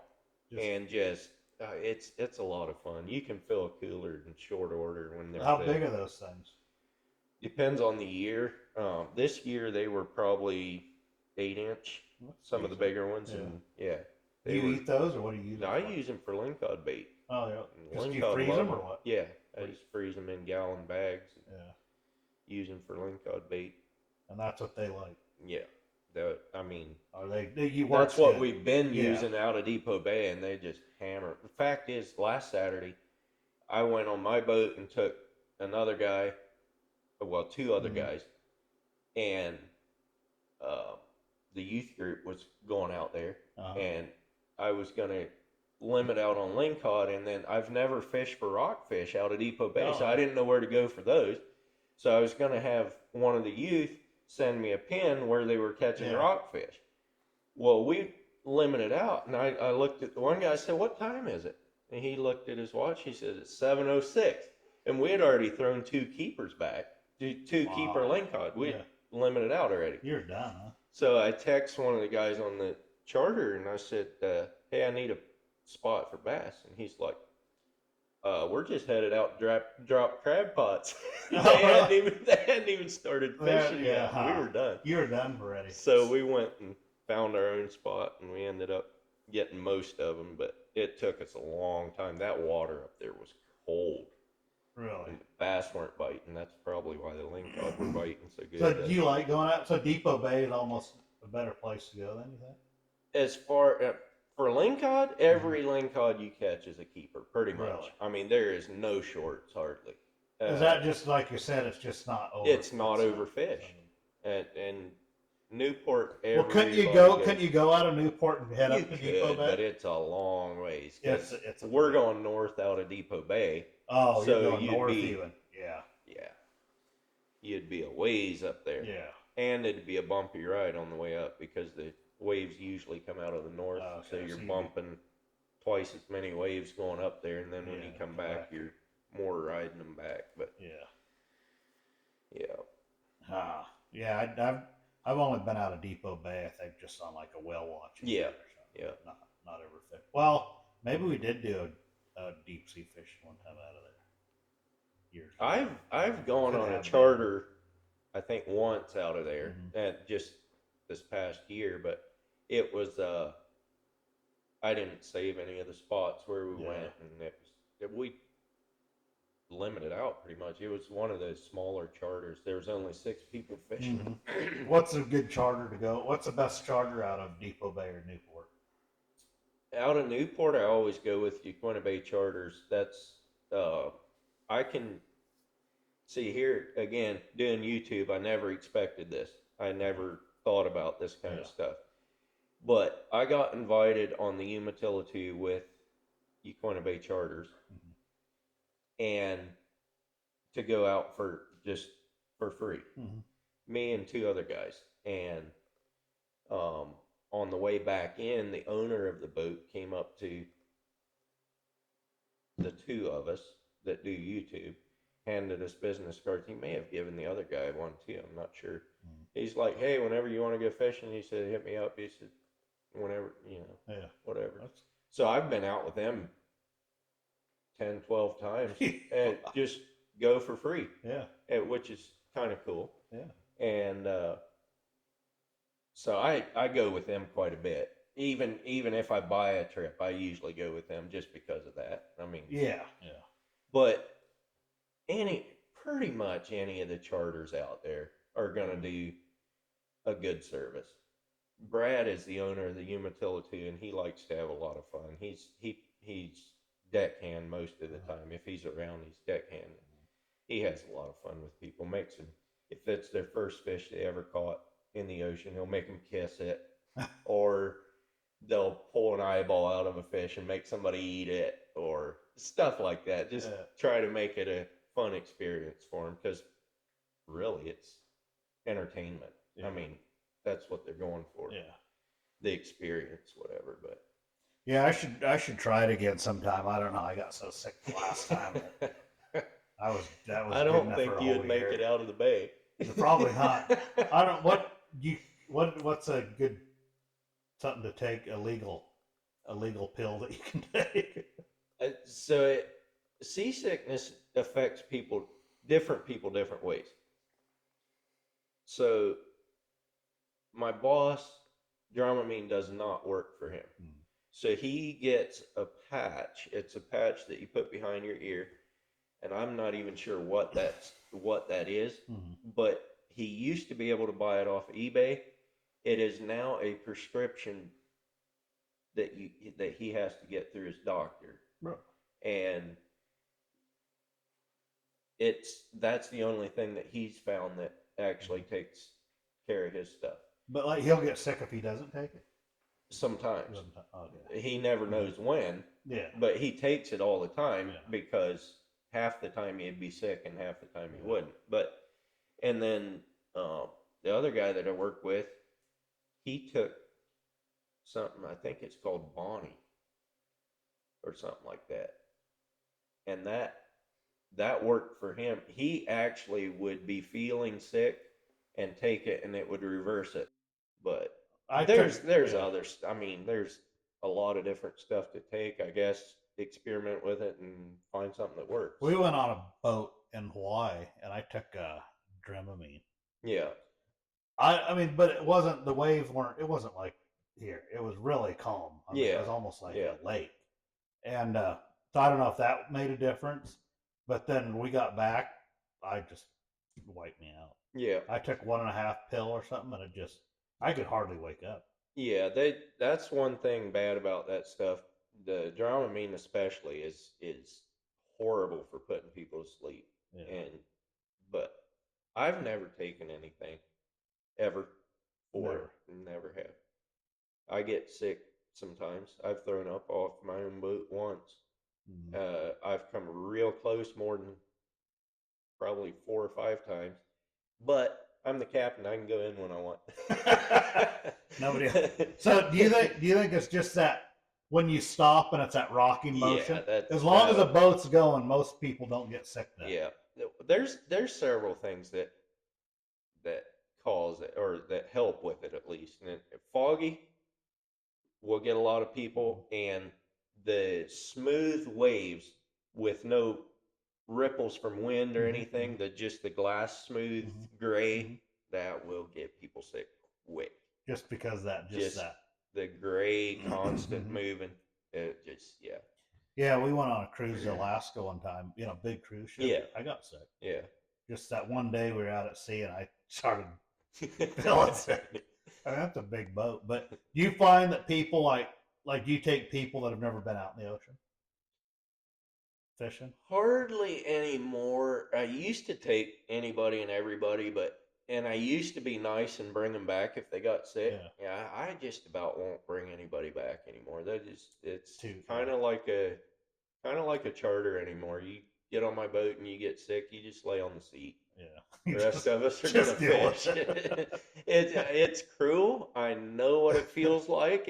[SPEAKER 2] and it's a lot of fun. You can fill a cooler in short order when they're
[SPEAKER 1] How big are those things?
[SPEAKER 2] Depends on the year. This year they were probably 8-inch. Some of the bigger ones, and
[SPEAKER 1] Do you eat those, or what do you use?
[SPEAKER 2] No, I use them for lingcod bait.
[SPEAKER 1] Oh, yeah. Do you freeze them or what?
[SPEAKER 2] Yeah, I just freeze them in gallon bags.
[SPEAKER 1] Yeah.
[SPEAKER 2] Use them for lingcod bait.
[SPEAKER 1] And that's what they like.
[SPEAKER 2] Yeah. I mean,
[SPEAKER 1] are they?
[SPEAKER 2] That's what we've been using out of Depot Bay, and they just hammer. The fact is, last Saturday, I went on my boat and took another guy, well, 2 other guys, and the youth group was going out there, and I was going to limit out on lingcod, and then I've never fished for rockfish out of Depot Bay, so I didn't know where to go for those. So I was going to have one of the youth send me a pin where they were catching rockfish. Well, we limited out, and I looked at the one guy. I said, "What time is it?" And he looked at his watch. He said, "It's 7:06," and we had already thrown 2 keepers back, 2 keeper lingcod. We limited out already.
[SPEAKER 1] You're done, huh?
[SPEAKER 2] So I text one of the guys on the charter, and I said, "Hey, I need a spot for bass," and he's like, "We're just headed out to drop crab pots." they hadn't even started fishing yet. We were done.
[SPEAKER 1] You were done already.
[SPEAKER 2] So we went and found our own spot, and we ended up getting most of them, but it took us a long time. That water up there was cold.
[SPEAKER 1] Really?
[SPEAKER 2] And the bass weren't biting. That's probably why the lingcod were biting so good.
[SPEAKER 1] So do you like going out? So Depot Bay is almost a better place to go than you think?
[SPEAKER 2] As far for lingcod, every lingcod you catch is a keeper, pretty much.
[SPEAKER 1] Really?
[SPEAKER 2] I mean, there is no shorts hardly.
[SPEAKER 1] Is that just like you said? It's just not over.
[SPEAKER 2] It's not overfished, and Newport,
[SPEAKER 1] Well,
[SPEAKER 2] everybody
[SPEAKER 1] couldn't
[SPEAKER 2] goes.
[SPEAKER 1] you go out of Newport and head
[SPEAKER 2] You
[SPEAKER 1] up to Depot
[SPEAKER 2] could,
[SPEAKER 1] Bay?
[SPEAKER 2] but it's a long ways because
[SPEAKER 1] It's a
[SPEAKER 2] we're
[SPEAKER 1] pretty.
[SPEAKER 2] going north out of Depot Bay,
[SPEAKER 1] Oh, you're
[SPEAKER 2] so
[SPEAKER 1] going
[SPEAKER 2] you'd
[SPEAKER 1] north
[SPEAKER 2] be,
[SPEAKER 1] even. Yeah.
[SPEAKER 2] yeah, you'd be a ways up there,
[SPEAKER 1] Yeah.
[SPEAKER 2] and it'd be a bumpy ride on the way up because the waves usually come out of the north, so
[SPEAKER 1] Okay.
[SPEAKER 2] you're
[SPEAKER 1] So you be.
[SPEAKER 2] bumping twice as many waves going up there, and then when you
[SPEAKER 1] Yeah.
[SPEAKER 2] come
[SPEAKER 1] Come
[SPEAKER 2] back,
[SPEAKER 1] back.
[SPEAKER 2] you're more riding them back. But
[SPEAKER 1] Yeah.
[SPEAKER 2] yeah,
[SPEAKER 1] Ah. Yeah. I've only been out of Depot Bay. I think just on like a whale watching
[SPEAKER 2] yeah,
[SPEAKER 1] trip or something.
[SPEAKER 2] yeah.
[SPEAKER 1] But not ever fit. Well, maybe we did do a deep sea fishing one time out of there years ago.
[SPEAKER 2] I've gone
[SPEAKER 1] Could
[SPEAKER 2] on a
[SPEAKER 1] have been.
[SPEAKER 2] charter, I think once out of there,
[SPEAKER 1] Mm-hmm.
[SPEAKER 2] and just this past year, but it was I didn't save any of the spots where we
[SPEAKER 1] Yeah.
[SPEAKER 2] went, and we limited out pretty much. It was one of those smaller charters. There was only 6 people fishing.
[SPEAKER 1] Mm-hmm. What's a good charter to go? What's the best charter out of Depot Bay or Newport?
[SPEAKER 2] Out of Newport, I always go with Yaquina Bay Charters. That's uh, I can see here again doing YouTube. I never expected this. I never thought about this kind of
[SPEAKER 1] Yeah.
[SPEAKER 2] stuff. But I got invited on the Umatilla with Yaquina Bay Charters,
[SPEAKER 1] Mm-hmm.
[SPEAKER 2] and to go out for just for free.
[SPEAKER 1] Mm-hmm.
[SPEAKER 2] Me and 2 other guys, and um, on the way back in, the owner of the boat came up to the 2 of us that do YouTube, handed us business cards. He may have given the other guy one too. I'm not sure.
[SPEAKER 1] Mm-hmm.
[SPEAKER 2] He's like, "Hey, whenever you want to go fishing," he said, "hit me up." He said, "Whenever,
[SPEAKER 1] Yeah.
[SPEAKER 2] whatever."
[SPEAKER 1] That's
[SPEAKER 2] So I've been out with them 10, 12 times
[SPEAKER 1] yeah.
[SPEAKER 2] and just go for free,
[SPEAKER 1] Yeah.
[SPEAKER 2] which is kind of cool.
[SPEAKER 1] Yeah.
[SPEAKER 2] And so I go with them quite a bit. Even if I buy a trip, I usually go with them just because of that. I mean,
[SPEAKER 1] Yeah. Yeah.
[SPEAKER 2] but any pretty much any of the charters out there are gonna do a good service. Brad is the owner of the Umatilla too, and he likes to have a lot of fun. He's deckhand most of the time. If he's around, he's deckhand. He has a lot of fun with people. Makes them, if it's their first fish they ever caught in the ocean, he'll make them kiss it, or they'll pull an eyeball out of a fish and make somebody eat it, or stuff like that. Just
[SPEAKER 1] Yeah.
[SPEAKER 2] try to make it a fun experience for them, because really it's entertainment.
[SPEAKER 1] Yeah.
[SPEAKER 2] I mean, that's what they're going for.
[SPEAKER 1] Yeah.
[SPEAKER 2] The experience, whatever.
[SPEAKER 1] Yeah. I should try it again sometime. I don't know. I got so sick the last time
[SPEAKER 2] But
[SPEAKER 1] that that was
[SPEAKER 2] I
[SPEAKER 1] good
[SPEAKER 2] don't
[SPEAKER 1] enough for
[SPEAKER 2] think
[SPEAKER 1] a
[SPEAKER 2] you'd
[SPEAKER 1] whole
[SPEAKER 2] make
[SPEAKER 1] year.
[SPEAKER 2] it out of the bay.
[SPEAKER 1] Probably not. I don't. You? What's a good something to take illegal pill that you can take?
[SPEAKER 2] So seasickness affects people different ways. So my boss, Dramamine does not work for him.
[SPEAKER 1] Hmm.
[SPEAKER 2] So he gets a patch. It's a patch that you put behind your ear, and I'm not even sure what that is,
[SPEAKER 1] Hmm.
[SPEAKER 2] but he used to be able to buy it off eBay. It is now a prescription that he has to get through his doctor,
[SPEAKER 1] Bro.
[SPEAKER 2] and that's the only thing that he's found that actually takes care of his stuff.
[SPEAKER 1] But like he'll get sick if he doesn't take it.
[SPEAKER 2] Sometimes
[SPEAKER 1] Okay.
[SPEAKER 2] he never
[SPEAKER 1] Mhm.
[SPEAKER 2] knows when,
[SPEAKER 1] Yeah.
[SPEAKER 2] but he takes it all the time
[SPEAKER 1] Yeah.
[SPEAKER 2] because half the time he'd be sick and half the time he
[SPEAKER 1] Yeah.
[SPEAKER 2] wouldn't. But and then the other guy that I work with, he took something, I think it's called Bonnie or something like that, and that worked for him. He actually would be feeling sick and take it, and it would reverse it. But
[SPEAKER 1] I took.
[SPEAKER 2] there's
[SPEAKER 1] Yeah.
[SPEAKER 2] others. I mean, there's a lot of different stuff to take. I guess experiment with it and find something that works.
[SPEAKER 1] We went on a boat in Hawaii, and I took Dramamine.
[SPEAKER 2] Yeah,
[SPEAKER 1] I mean, but it wasn't the waves weren't. It wasn't like here. It was really calm. I mean, it
[SPEAKER 2] yeah,
[SPEAKER 1] was almost like
[SPEAKER 2] yeah,
[SPEAKER 1] a lake. And so I don't know if that made a difference. But then when we got back, I just wiped me out.
[SPEAKER 2] yeah,
[SPEAKER 1] I took 1.5 pill or something, and I could hardly wake up.
[SPEAKER 2] yeah. That's one thing bad about that stuff. The Dramamine especially is horrible for putting people to sleep.
[SPEAKER 1] Yeah.
[SPEAKER 2] And but I've never taken anything ever for it.
[SPEAKER 1] Never.
[SPEAKER 2] Never have. I get sick sometimes. I've thrown up off my own boat once.
[SPEAKER 1] Mm.
[SPEAKER 2] I've come real close more than probably 4 or 5 times. But I'm the captain. I can go in when I want.
[SPEAKER 1] Nobody else. So do you think it's just that when you stop and it's that rocking
[SPEAKER 2] Yeah,
[SPEAKER 1] motion?
[SPEAKER 2] that's
[SPEAKER 1] As long as the
[SPEAKER 2] that.
[SPEAKER 1] boat's going, most people don't get sick then.
[SPEAKER 2] Yeah, there's several things that cause it or that help with it at least. And foggy will get a lot of people, and the smooth waves with no ripples from wind or anything, just the glass smooth gray, that will get people sick quick.
[SPEAKER 1] Just because that, just
[SPEAKER 2] Just
[SPEAKER 1] that.
[SPEAKER 2] the gray constant moving, it just yeah.
[SPEAKER 1] Yeah, we went on a cruise to Alaska one time. Big cruise ship.
[SPEAKER 2] Yeah.
[SPEAKER 1] I got sick.
[SPEAKER 2] Yeah.
[SPEAKER 1] Just that one day we were out at sea and I started feeling sick. I mean, that's a big boat. But do you find that people like you take people that have never been out in the ocean fishing?
[SPEAKER 2] Hardly anymore. I used to take anybody and everybody, and I used to be nice and bring them back if they got sick.
[SPEAKER 1] Yeah.
[SPEAKER 2] Yeah, I just about won't bring anybody back anymore. It's
[SPEAKER 1] Too.
[SPEAKER 2] kind of like a charter anymore. You get on my boat and you get sick, you just lay on the seat.
[SPEAKER 1] Yeah.
[SPEAKER 2] The rest of us are gonna
[SPEAKER 1] just deal with
[SPEAKER 2] fish.
[SPEAKER 1] it.
[SPEAKER 2] It's cruel. I know what it feels like,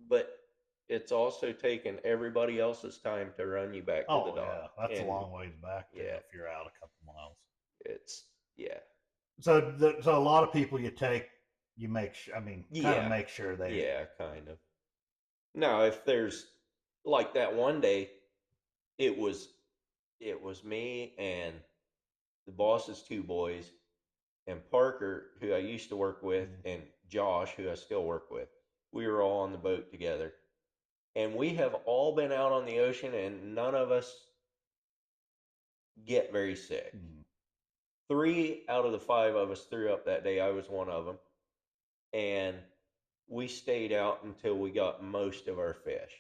[SPEAKER 2] but it's also taken everybody else's time to run you back to the
[SPEAKER 1] Oh
[SPEAKER 2] dock.
[SPEAKER 1] yeah, that's a
[SPEAKER 2] And
[SPEAKER 1] long ways back too
[SPEAKER 2] yeah,
[SPEAKER 1] if you're out a couple miles.
[SPEAKER 2] it's yeah,
[SPEAKER 1] So a lot of people you take, you make sure. I mean, kind of
[SPEAKER 2] yeah,
[SPEAKER 1] make sure they.
[SPEAKER 2] yeah, kind of. Now, if there's like that one day, it was it was me and the boss's two boys and Parker, who I used to work with, and Josh, who I still work with. We were all on the boat together. And we have all been out on the ocean, and none of us get very sick.
[SPEAKER 1] Mm.
[SPEAKER 2] 3 out of the 5 of us threw up that day. I was one of them. And we stayed out until we got most of our fish.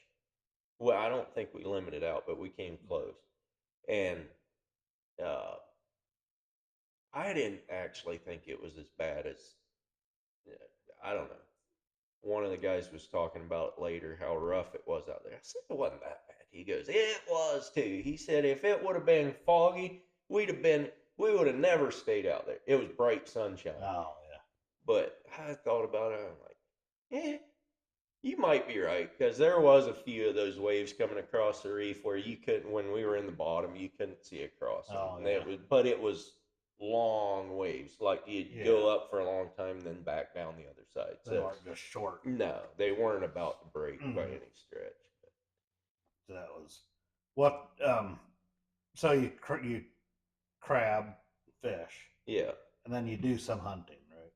[SPEAKER 2] Well, I don't think we limited out, but we came close. And uh, I didn't actually think it was as bad as, I don't know. One of the guys was talking about later how rough it was out there. I said it wasn't that bad. He goes, it was too. He said if it would have been foggy, we would have never stayed out there. It was bright sunshine.
[SPEAKER 1] Oh yeah.
[SPEAKER 2] But I thought about it. I'm like, eh, you might be right, because there was a few of those waves coming across the reef where you couldn't, when we were in the bottom, you couldn't see across them.
[SPEAKER 1] Oh
[SPEAKER 2] And
[SPEAKER 1] yeah.
[SPEAKER 2] but it was long waves, like you'd go up for a long time, then back down the other side.
[SPEAKER 1] They
[SPEAKER 2] So
[SPEAKER 1] weren't just short.
[SPEAKER 2] no, they weren't about to break by any stretch.
[SPEAKER 1] So that was what. So you crab fish,
[SPEAKER 2] Yeah,
[SPEAKER 1] and then you do some hunting, right?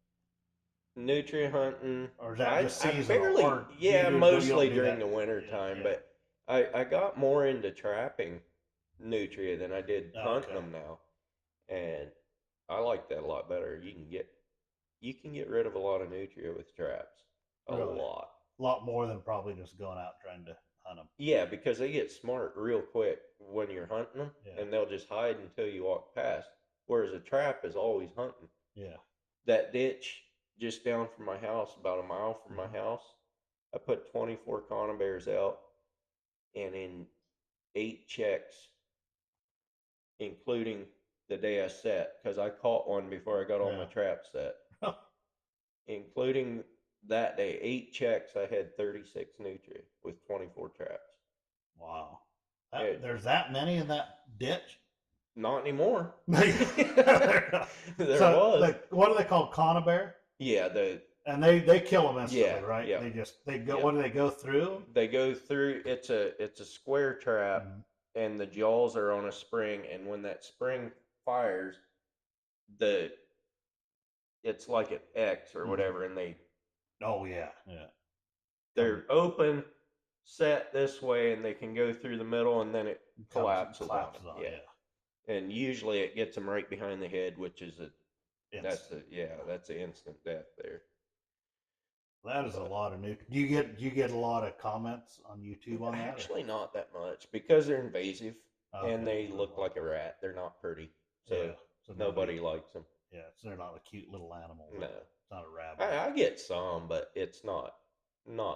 [SPEAKER 2] nutrient hunting.
[SPEAKER 1] Or is that
[SPEAKER 2] I
[SPEAKER 1] just
[SPEAKER 2] I
[SPEAKER 1] seasonal?
[SPEAKER 2] barely,
[SPEAKER 1] Or
[SPEAKER 2] yeah,
[SPEAKER 1] you
[SPEAKER 2] mostly
[SPEAKER 1] don't do
[SPEAKER 2] during
[SPEAKER 1] that?
[SPEAKER 2] the winter
[SPEAKER 1] Yeah.
[SPEAKER 2] time,
[SPEAKER 1] Yeah.
[SPEAKER 2] but I got more into trapping nutria than I did hunting
[SPEAKER 1] Okay.
[SPEAKER 2] them now, and I like that a lot better. You can get rid of a lot of nutria with traps, a
[SPEAKER 1] Really,
[SPEAKER 2] lot.
[SPEAKER 1] a lot more than probably just going out trying to hunt them.
[SPEAKER 2] Yeah, because they get smart real quick when you're hunting them,
[SPEAKER 1] Yeah.
[SPEAKER 2] and they'll just hide until you walk past. Whereas a trap is always hunting.
[SPEAKER 1] Yeah.
[SPEAKER 2] That ditch just down from my house, about a mile from my house, I put 24 conibears out, and in 8 checks, including the day I set, because I caught one before I got all my trap set. Including that day, 8 checks, I had 36 nutria with 24 traps.
[SPEAKER 1] Wow.
[SPEAKER 2] It,
[SPEAKER 1] There's that many in that ditch?
[SPEAKER 2] not anymore.
[SPEAKER 1] There
[SPEAKER 2] Was.
[SPEAKER 1] What are they called? Conibear?
[SPEAKER 2] Yeah,
[SPEAKER 1] And they kill them instantly,
[SPEAKER 2] yeah,
[SPEAKER 1] right?
[SPEAKER 2] yeah.
[SPEAKER 1] They go.
[SPEAKER 2] Yeah.
[SPEAKER 1] What do they go through?
[SPEAKER 2] They go through. It's a square trap, and the jaws are on a spring. And when that spring fires, the it's like an X or whatever, and
[SPEAKER 1] Oh yeah, yeah.
[SPEAKER 2] they're open, set this way, and they can go through the middle, and then it collapses on them.
[SPEAKER 1] On,
[SPEAKER 2] Yeah. And usually it gets them right behind the head, which is that's an instant death there.
[SPEAKER 1] That is a lot of new. Do you get a lot of comments on YouTube on that?
[SPEAKER 2] Actually, not that much, because they're invasive
[SPEAKER 1] Okay.
[SPEAKER 2] and they look like a rat. They're not pretty, so
[SPEAKER 1] so
[SPEAKER 2] nobody likes them.
[SPEAKER 1] Yeah, so they're not a cute little animal.
[SPEAKER 2] No,
[SPEAKER 1] It's not a rabbit.
[SPEAKER 2] I get some, but it's not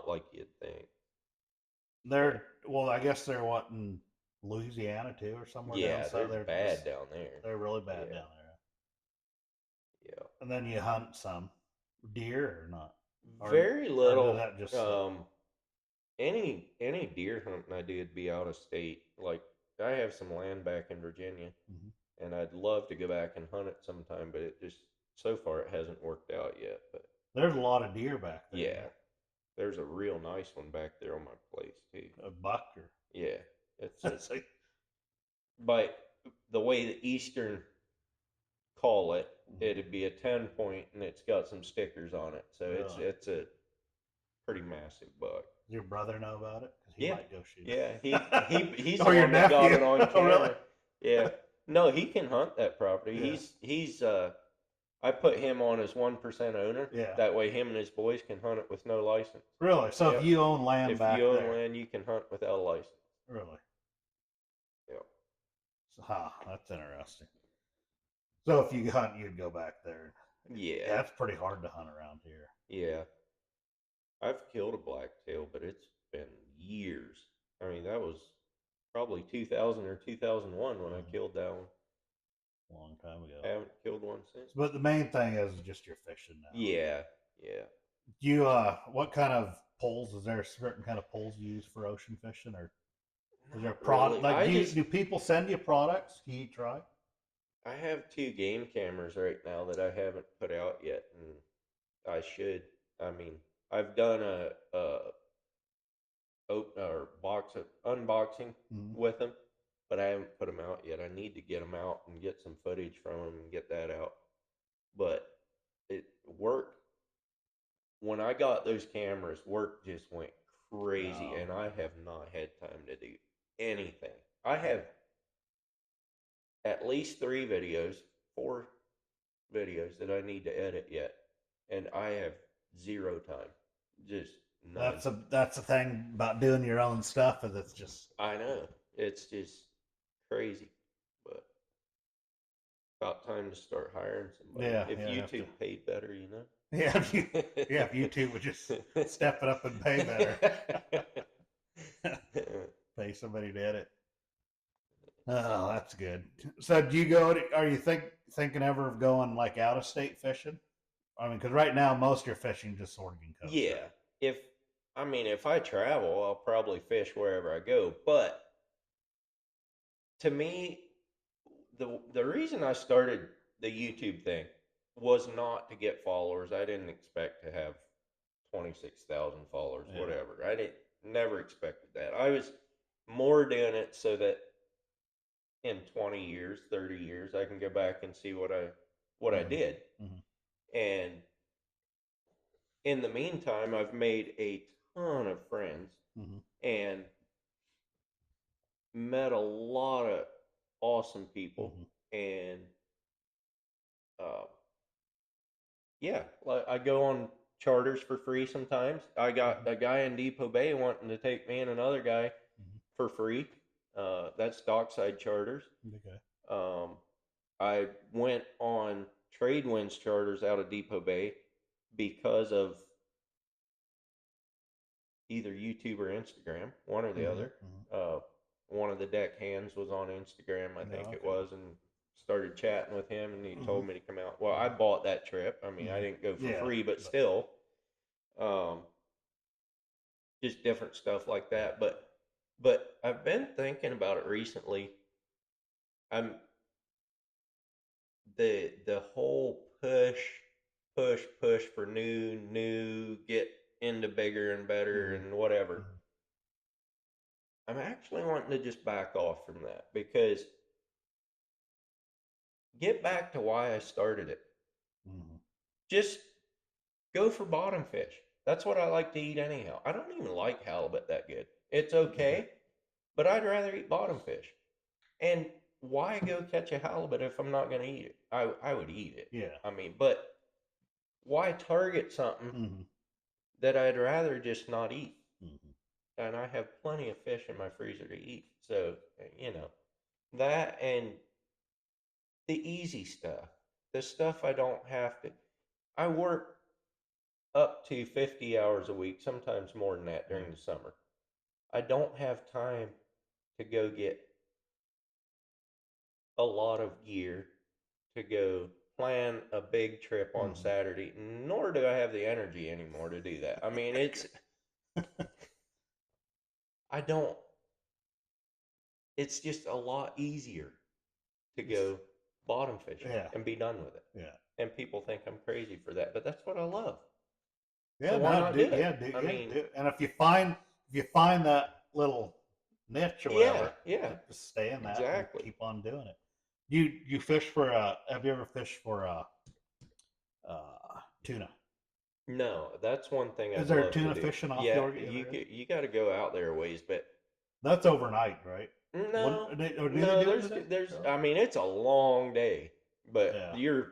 [SPEAKER 2] like you'd think. But
[SPEAKER 1] Well, I guess they're what in Louisiana too, or somewhere down
[SPEAKER 2] yeah,
[SPEAKER 1] south.
[SPEAKER 2] they're
[SPEAKER 1] They're
[SPEAKER 2] bad
[SPEAKER 1] just
[SPEAKER 2] down there.
[SPEAKER 1] they're really bad
[SPEAKER 2] Yeah,
[SPEAKER 1] down there.
[SPEAKER 2] yeah.
[SPEAKER 1] And then you hunt some deer or not,
[SPEAKER 2] Very
[SPEAKER 1] or does
[SPEAKER 2] little.
[SPEAKER 1] that just sit?
[SPEAKER 2] Any deer hunting I do would be out of state. Like I have some land back in Virginia,
[SPEAKER 1] Mm-hmm.
[SPEAKER 2] and I'd love to go back and hunt it sometime, but it just so far it hasn't worked out yet. But
[SPEAKER 1] There's a lot of deer back there.
[SPEAKER 2] yeah, there's a real nice one back there on my place too.
[SPEAKER 1] A buck or
[SPEAKER 2] Yeah, it's a
[SPEAKER 1] so,
[SPEAKER 2] by the way the Eastern call it,
[SPEAKER 1] mm-hmm.
[SPEAKER 2] it'd be a 10 point, and it's got some stickers on it, so
[SPEAKER 1] Really?
[SPEAKER 2] it's a pretty massive buck.
[SPEAKER 1] Does your brother know about it? Because he
[SPEAKER 2] Yeah,
[SPEAKER 1] might go shoot
[SPEAKER 2] yeah. He's the
[SPEAKER 1] or your
[SPEAKER 2] one that got
[SPEAKER 1] nephew?
[SPEAKER 2] it on
[SPEAKER 1] Oh, really?
[SPEAKER 2] camera. Yeah. No, he can hunt that property.
[SPEAKER 1] Yeah.
[SPEAKER 2] He's I put him on as 1% owner.
[SPEAKER 1] Yeah.
[SPEAKER 2] That way him and his boys can hunt it with no license.
[SPEAKER 1] Really? So if
[SPEAKER 2] Yep.
[SPEAKER 1] you own land
[SPEAKER 2] If
[SPEAKER 1] back
[SPEAKER 2] you own
[SPEAKER 1] there,
[SPEAKER 2] land, you can hunt without a license.
[SPEAKER 1] really?
[SPEAKER 2] Yep.
[SPEAKER 1] That's interesting. So if you hunt, you'd go back there.
[SPEAKER 2] Yeah.
[SPEAKER 1] Yeah, it's pretty hard to hunt around here.
[SPEAKER 2] Yeah. I've killed a blacktail, but it's been years. I mean, that was probably 2000 or 2001 when I killed that one.
[SPEAKER 1] A long time ago.
[SPEAKER 2] I haven't killed one since.
[SPEAKER 1] But the main thing is just your fishing now.
[SPEAKER 2] Yeah, yeah.
[SPEAKER 1] Do you what kind of poles? Is there a certain kind of poles you use for ocean fishing, or is there a product?
[SPEAKER 2] Really.
[SPEAKER 1] Like, do people send you products? Can you try?
[SPEAKER 2] I have 2 game cameras right now that I haven't put out yet, and I should. I mean, I've done a open or unboxing
[SPEAKER 1] Mm-hmm.
[SPEAKER 2] with them, but I haven't put them out yet. I need to get them out and get some footage from them and get that out. But it worked when I got those cameras. Work just went crazy,
[SPEAKER 1] Oh.
[SPEAKER 2] and I have not had time to do anything. I have at least 4 videos that I need to edit yet, and I have zero time. Just none.
[SPEAKER 1] That's the thing about doing your own stuff, is it's just
[SPEAKER 2] I know it's just crazy, but about time to start hiring somebody.
[SPEAKER 1] yeah,
[SPEAKER 2] If
[SPEAKER 1] yeah.
[SPEAKER 2] YouTube paid better, you know.
[SPEAKER 1] Yeah, if YouTube would just step it up and pay better, pay somebody to edit. Oh, that's good. So, do you go? Are you thinking ever of going like out of state fishing? I mean, because right now most of your fishing just Oregon coast.
[SPEAKER 2] Yeah,
[SPEAKER 1] right?
[SPEAKER 2] if if I travel, I'll probably fish wherever I go. But to me, the reason I started the YouTube thing was not to get followers. I didn't expect to have 26,000 followers,
[SPEAKER 1] Yeah.
[SPEAKER 2] whatever. I didn't never expected that. I was more doing it so that in 20 years, 30 years, I can go back and see what I did.
[SPEAKER 1] Mm-hmm.
[SPEAKER 2] And in the meantime, I've made a ton of friends
[SPEAKER 1] Mm-hmm.
[SPEAKER 2] and met a lot of awesome people.
[SPEAKER 1] Mm-hmm.
[SPEAKER 2] And uh, yeah, like I go on charters for free sometimes. I got a guy in Depot Bay wanting to take me and another guy for free. That's dockside charters.
[SPEAKER 1] Okay.
[SPEAKER 2] I went on trade winds charters out of Depot Bay because of either YouTube or Instagram, one or the other. One of the deck hands was on Instagram, I think it was, and started chatting with him, and he told me to come out. Well, I bought that trip. I mean, I didn't go for free, but still, just different stuff like that. But I've been thinking about it recently. I'm the whole push for new, get into bigger and better and whatever. I'm actually wanting to just back off from that, because get back to why I started it. Just go for bottom fish. That's what I like to eat anyhow. I don't even like halibut that good. It's okay, but I'd rather eat bottom fish. And why go catch a halibut if I'm not going to eat it? I would eat it.
[SPEAKER 1] Yeah.
[SPEAKER 2] I mean, but why target something that I'd rather just not eat? And I have plenty of fish in my freezer to eat. So, that and the easy stuff. the stuff I don't have to. I work up to 50 hours a week, sometimes more than that during
[SPEAKER 1] Mm.
[SPEAKER 2] the summer. I don't have time to go get a lot of gear to go plan a big trip on
[SPEAKER 1] Mhm.
[SPEAKER 2] Saturday, nor do I have the energy anymore to do that. I mean, I don't, it's just a lot easier to go bottom fishing
[SPEAKER 1] Yeah,
[SPEAKER 2] and be done with it.
[SPEAKER 1] yeah,
[SPEAKER 2] And people think I'm crazy for that, but that's what I love. So
[SPEAKER 1] yeah.
[SPEAKER 2] why
[SPEAKER 1] No,
[SPEAKER 2] not
[SPEAKER 1] do
[SPEAKER 2] do
[SPEAKER 1] yeah,
[SPEAKER 2] it?
[SPEAKER 1] do
[SPEAKER 2] I
[SPEAKER 1] yeah,
[SPEAKER 2] mean,
[SPEAKER 1] do. And if you find that little niche or
[SPEAKER 2] yeah,
[SPEAKER 1] whatever,
[SPEAKER 2] yeah,
[SPEAKER 1] just stay in that and
[SPEAKER 2] exactly.
[SPEAKER 1] keep on doing it. You fish for have you ever fished for tuna?
[SPEAKER 2] No, that's one thing
[SPEAKER 1] Is
[SPEAKER 2] I'd
[SPEAKER 1] there
[SPEAKER 2] love to
[SPEAKER 1] tuna
[SPEAKER 2] do.
[SPEAKER 1] fishing off the
[SPEAKER 2] Yeah,
[SPEAKER 1] Oregon? Yeah, there is.
[SPEAKER 2] you got to go out there a ways, but
[SPEAKER 1] That's overnight, right? When
[SPEAKER 2] no,
[SPEAKER 1] or do they
[SPEAKER 2] no,
[SPEAKER 1] do it today? Oh,
[SPEAKER 2] I mean, it's a long day, but
[SPEAKER 1] yeah,
[SPEAKER 2] you're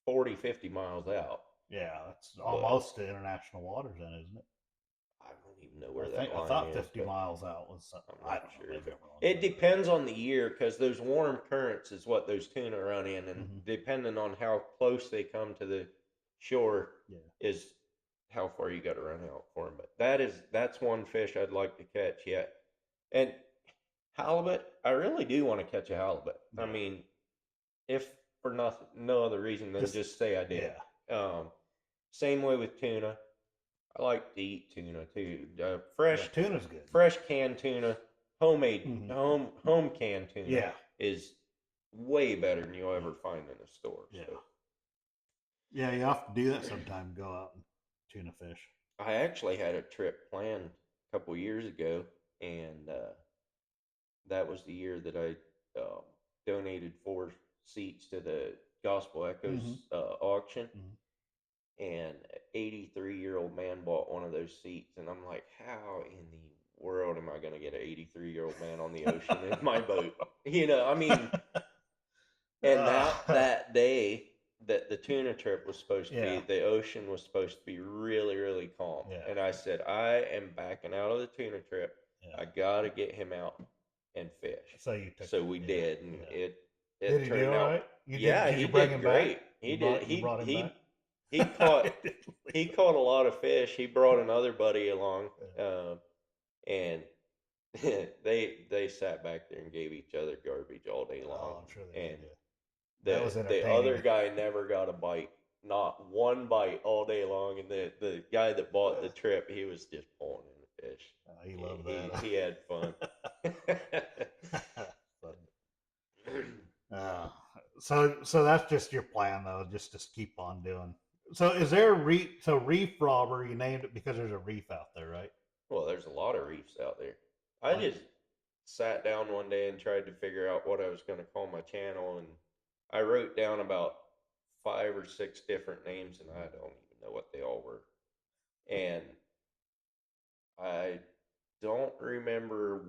[SPEAKER 2] 40, 50 miles out.
[SPEAKER 1] yeah. That's
[SPEAKER 2] But
[SPEAKER 1] almost to international waters, then, isn't it?
[SPEAKER 2] I don't even know
[SPEAKER 1] I
[SPEAKER 2] where
[SPEAKER 1] think
[SPEAKER 2] that
[SPEAKER 1] I
[SPEAKER 2] line
[SPEAKER 1] thought
[SPEAKER 2] is,
[SPEAKER 1] 50
[SPEAKER 2] but
[SPEAKER 1] miles out was.
[SPEAKER 2] I'm
[SPEAKER 1] I
[SPEAKER 2] not
[SPEAKER 1] don't know.
[SPEAKER 2] sure.
[SPEAKER 1] Maybe
[SPEAKER 2] But
[SPEAKER 1] I'm wrong
[SPEAKER 2] it
[SPEAKER 1] there,
[SPEAKER 2] depends on the year because those warm currents is what those tuna run in,
[SPEAKER 1] but
[SPEAKER 2] and depending on how close they come to the shore
[SPEAKER 1] yeah,
[SPEAKER 2] is how far you got to run out for them. But that's one fish I'd like to catch yet. And halibut, I really do want to catch a halibut. I
[SPEAKER 1] yeah.
[SPEAKER 2] mean, if for nothing, no other reason than
[SPEAKER 1] Just
[SPEAKER 2] just say I did.
[SPEAKER 1] yeah,
[SPEAKER 2] Um, Same way with tuna. I like to eat tuna too.
[SPEAKER 1] yeah. Tuna's good.
[SPEAKER 2] Fresh canned tuna, homemade,
[SPEAKER 1] Hmm.
[SPEAKER 2] home canned tuna
[SPEAKER 1] Yeah,
[SPEAKER 2] is way better than you'll
[SPEAKER 1] yeah,
[SPEAKER 2] ever find in a store.
[SPEAKER 1] yeah,
[SPEAKER 2] So
[SPEAKER 1] yeah. You have to do that sometime. Go out and tuna fish.
[SPEAKER 2] I actually had a trip planned a couple years ago, and that was the year that I donated 4 seats to the Gospel
[SPEAKER 1] Hmm.
[SPEAKER 2] Echoes auction.
[SPEAKER 1] Hmm.
[SPEAKER 2] And an 83-year-old man bought one of those seats, and I'm like, how in the world am I going to get an 83-year-old man on the ocean in my boat? I mean, and that day that the tuna trip was supposed to be,
[SPEAKER 1] yeah,
[SPEAKER 2] the ocean was supposed to be really, really calm.
[SPEAKER 1] yeah,
[SPEAKER 2] And I said, I am backing out of the tuna trip.
[SPEAKER 1] yeah.
[SPEAKER 2] I got to get him out and fish.
[SPEAKER 1] So you took
[SPEAKER 2] So
[SPEAKER 1] it.
[SPEAKER 2] we
[SPEAKER 1] Yeah,
[SPEAKER 2] did, and
[SPEAKER 1] yeah. Did
[SPEAKER 2] it
[SPEAKER 1] he do
[SPEAKER 2] turned
[SPEAKER 1] all
[SPEAKER 2] out,
[SPEAKER 1] right? You did?
[SPEAKER 2] yeah,
[SPEAKER 1] Did
[SPEAKER 2] he
[SPEAKER 1] you bring
[SPEAKER 2] did
[SPEAKER 1] him back?
[SPEAKER 2] great. He did.
[SPEAKER 1] You brought him back.
[SPEAKER 2] He
[SPEAKER 1] I
[SPEAKER 2] caught
[SPEAKER 1] didn't
[SPEAKER 2] he
[SPEAKER 1] leave.
[SPEAKER 2] caught a lot of fish. He brought another buddy along,
[SPEAKER 1] Yeah.
[SPEAKER 2] and they sat back there and gave each other garbage all day long.
[SPEAKER 1] Oh, I'm sure they did.
[SPEAKER 2] And
[SPEAKER 1] Yeah. That was
[SPEAKER 2] the other
[SPEAKER 1] entertaining.
[SPEAKER 2] guy never got a bite, not one bite all day long. And the guy that bought the trip, he was just pulling in the fish.
[SPEAKER 1] He loved
[SPEAKER 2] He had fun.
[SPEAKER 1] Funny. Uh, so that's just your plan though, just to keep on doing. So is there a reef? So Reef Robber, you named it because there's a reef out there, right?
[SPEAKER 2] Well, there's a lot of reefs out there. I
[SPEAKER 1] Like,
[SPEAKER 2] just sat down one day and tried to figure out what I was going to call my channel, and I wrote down about 5 or 6 different names, and I don't even know what they all were. And I don't remember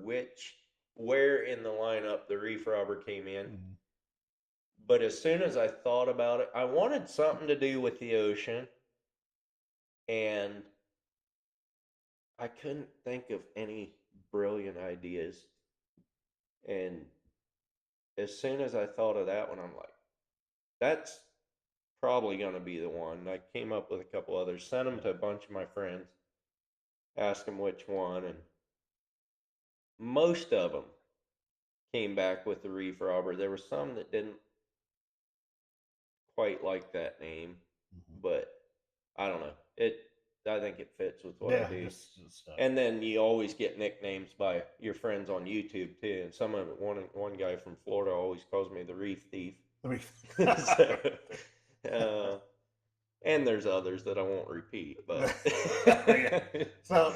[SPEAKER 2] where in the lineup the Reef Robber came in.
[SPEAKER 1] mm,
[SPEAKER 2] But as soon as I thought about it, I wanted something to do with the ocean, and I couldn't think of any brilliant ideas. And as soon as I thought of that one, I'm like, that's probably going to be the one. I came up with a couple others, sent them
[SPEAKER 1] yeah,
[SPEAKER 2] to a bunch of my friends, asked them which one, and most of them came back with the Reef Robber. There were some that didn't quite like that name,
[SPEAKER 1] hmm,
[SPEAKER 2] but I don't know. I think it fits with what I
[SPEAKER 1] yeah,
[SPEAKER 2] do.
[SPEAKER 1] just stuff.
[SPEAKER 2] And then you always get nicknames by your friends on YouTube too. And one guy from Florida always calls me the Reef Thief.
[SPEAKER 1] The reef.
[SPEAKER 2] So, uh, and there's others that I won't repeat, but
[SPEAKER 1] Yeah. So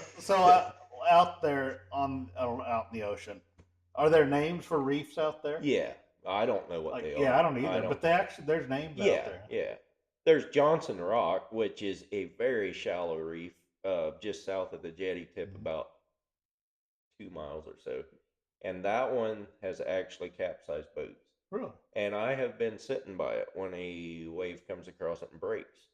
[SPEAKER 1] out there out in the ocean, are there names for reefs out there?
[SPEAKER 2] yeah, I don't know what
[SPEAKER 1] Like,
[SPEAKER 2] they
[SPEAKER 1] yeah,
[SPEAKER 2] are.
[SPEAKER 1] I don't
[SPEAKER 2] I
[SPEAKER 1] either,
[SPEAKER 2] don't.
[SPEAKER 1] but there's names out
[SPEAKER 2] Yeah,
[SPEAKER 1] there.
[SPEAKER 2] yeah. There's Johnson Rock, which is a very shallow reef, just south of the jetty tip,
[SPEAKER 1] Hmm.
[SPEAKER 2] about 2 miles or so, and that one has actually capsized boats.
[SPEAKER 1] Really?
[SPEAKER 2] And I have been sitting by it when a wave comes across it and breaks.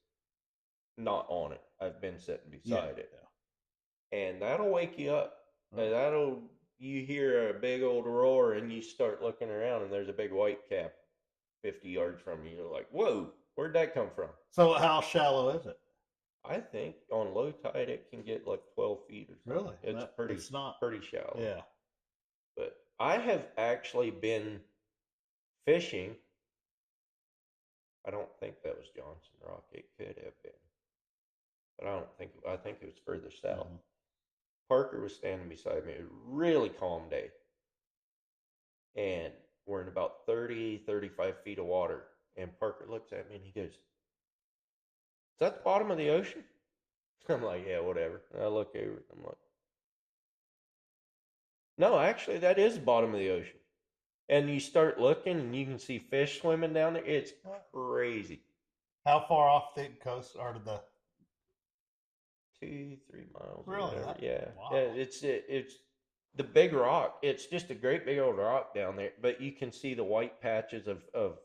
[SPEAKER 2] Not on it. I've been sitting
[SPEAKER 1] Yeah,
[SPEAKER 2] beside it,
[SPEAKER 1] yeah.
[SPEAKER 2] and that'll wake you up.
[SPEAKER 1] Really?
[SPEAKER 2] You hear a big old roar and you start looking around and there's a big white cap 50 yards from you. You're like, whoa, where'd that come from?
[SPEAKER 1] So how shallow is it?
[SPEAKER 2] I think on low tide it can get like 12 feet or something.
[SPEAKER 1] Really?
[SPEAKER 2] It's
[SPEAKER 1] It's not.
[SPEAKER 2] pretty shallow.
[SPEAKER 1] Yeah.
[SPEAKER 2] But I have actually been fishing. I don't think that was Johnson Rock. It could have been, but I don't think. I think it was further south.
[SPEAKER 1] Mm-hmm.
[SPEAKER 2] Parker was standing beside me. It was a really calm day, and we're in about 30, 35 feet of water. And Parker looks at me and he goes, "Is that the bottom of the ocean?" I'm like, "Yeah, whatever." And I look over. I'm like, "No, actually, that is the bottom of the ocean." And you start looking, and you can see fish swimming down there. It's crazy.
[SPEAKER 1] How far off the coast are the?
[SPEAKER 2] 2, 3 miles or
[SPEAKER 1] Really?
[SPEAKER 2] whatever. Yeah,
[SPEAKER 1] Wow.
[SPEAKER 2] yeah. It's the big rock. It's just a great big old rock down there. But you can see the white patches of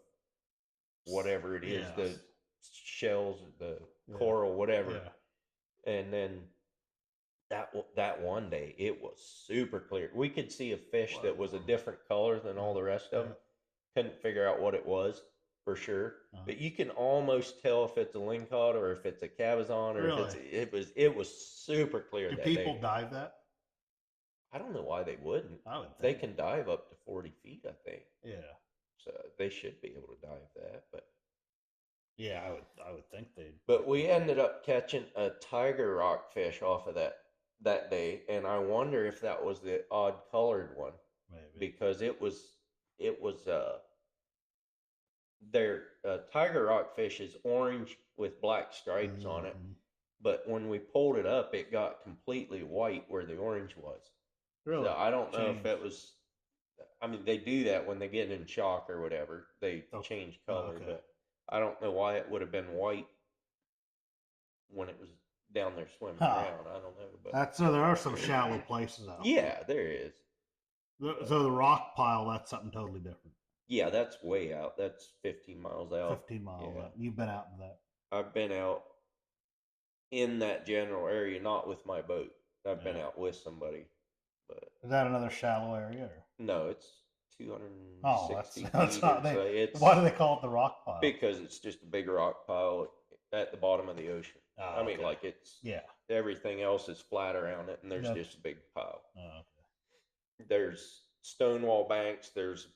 [SPEAKER 2] whatever it is, the
[SPEAKER 1] Yes.
[SPEAKER 2] shells, the
[SPEAKER 1] Yeah.
[SPEAKER 2] coral, whatever.
[SPEAKER 1] Yeah.
[SPEAKER 2] And then that one day, it was super clear. We could see a fish that was a different color than all the rest of
[SPEAKER 1] Yeah.
[SPEAKER 2] them. Couldn't figure out what it was for sure.
[SPEAKER 1] Uh,
[SPEAKER 2] But you can almost tell if it's a lingcod or if it's a cabezon or if
[SPEAKER 1] really?
[SPEAKER 2] it was super clear
[SPEAKER 1] Do
[SPEAKER 2] that
[SPEAKER 1] people
[SPEAKER 2] day.
[SPEAKER 1] dive that?
[SPEAKER 2] I don't know why they wouldn't.
[SPEAKER 1] I would
[SPEAKER 2] They
[SPEAKER 1] think.
[SPEAKER 2] can dive up to 40 feet, I think.
[SPEAKER 1] Yeah.
[SPEAKER 2] So they should be able to dive that.
[SPEAKER 1] Yeah, I would. I would think they'd.
[SPEAKER 2] But we ended up catching a tiger rockfish off of that day, and I wonder if that was the odd colored one
[SPEAKER 1] Maybe.
[SPEAKER 2] because it was their tiger rockfish is orange with black stripes on it,
[SPEAKER 1] Mm-hmm.
[SPEAKER 2] but when we pulled it up, it got completely white where the orange was. So
[SPEAKER 1] Really?
[SPEAKER 2] I don't know if
[SPEAKER 1] Change.
[SPEAKER 2] it was. I mean, they do that when they get in shock or whatever. They
[SPEAKER 1] Oh,
[SPEAKER 2] change
[SPEAKER 1] oh,
[SPEAKER 2] color,
[SPEAKER 1] okay.
[SPEAKER 2] but I don't know why it would have been white when it was down there swimming
[SPEAKER 1] Huh.
[SPEAKER 2] around. I don't know, but
[SPEAKER 1] That's so. There are some shallow places out
[SPEAKER 2] yeah, there is.
[SPEAKER 1] there.
[SPEAKER 2] But
[SPEAKER 1] So the rock pile, that's something totally different.
[SPEAKER 2] yeah, that's way out. That's 15 miles out.
[SPEAKER 1] 15 miles
[SPEAKER 2] Yeah,
[SPEAKER 1] out. You've been out in that.
[SPEAKER 2] I've been out in that general area, not with my boat. I've been
[SPEAKER 1] Yeah.
[SPEAKER 2] out with somebody, but
[SPEAKER 1] Is that another shallow area? Or?
[SPEAKER 2] no, it's
[SPEAKER 1] Oh,
[SPEAKER 2] 260
[SPEAKER 1] that's
[SPEAKER 2] feet or
[SPEAKER 1] not.
[SPEAKER 2] so.
[SPEAKER 1] Why
[SPEAKER 2] It's
[SPEAKER 1] do they call it the rock pile?
[SPEAKER 2] because it's just a big rock pile at the bottom of the ocean. I
[SPEAKER 1] Oh,
[SPEAKER 2] mean,
[SPEAKER 1] okay.
[SPEAKER 2] like it's
[SPEAKER 1] Yeah.
[SPEAKER 2] everything else is flat around it, and there's
[SPEAKER 1] That's.
[SPEAKER 2] just a big pile.
[SPEAKER 1] Oh,
[SPEAKER 2] There's Stonewall Banks, there's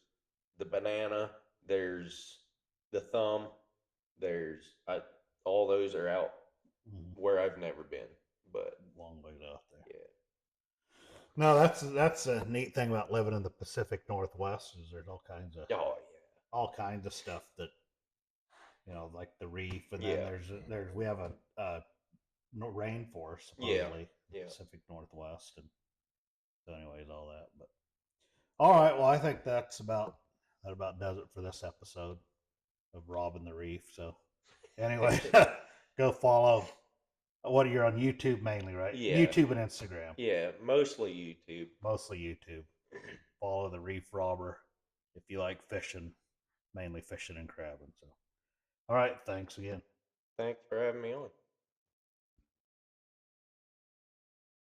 [SPEAKER 2] the Banana, there's the Thumb, there's all those are out
[SPEAKER 1] okay. Mm-hmm.
[SPEAKER 2] where I've never been, but
[SPEAKER 1] Long ways out there.
[SPEAKER 2] yeah,
[SPEAKER 1] No, that's a neat thing about living in the Pacific Northwest is there's
[SPEAKER 2] oh
[SPEAKER 1] all kinds of stuff that like the reef, and then
[SPEAKER 2] yeah,
[SPEAKER 1] there's we have a rainforest
[SPEAKER 2] yeah,
[SPEAKER 1] supposedly in the
[SPEAKER 2] yeah,
[SPEAKER 1] Pacific Northwest, and so anyways, all that. But all right, well, I think that about does it for this episode of Robbing the Reef. So anyway,
[SPEAKER 2] yeah,
[SPEAKER 1] go follow. What you're on YouTube mainly, right?
[SPEAKER 2] yeah,
[SPEAKER 1] YouTube and Instagram,
[SPEAKER 2] yeah, mostly YouTube.
[SPEAKER 1] mostly YouTube. Follow the Reef Robber if you like fishing, mainly fishing and crabbing. So, all right, thanks again.
[SPEAKER 2] Thanks for having me on.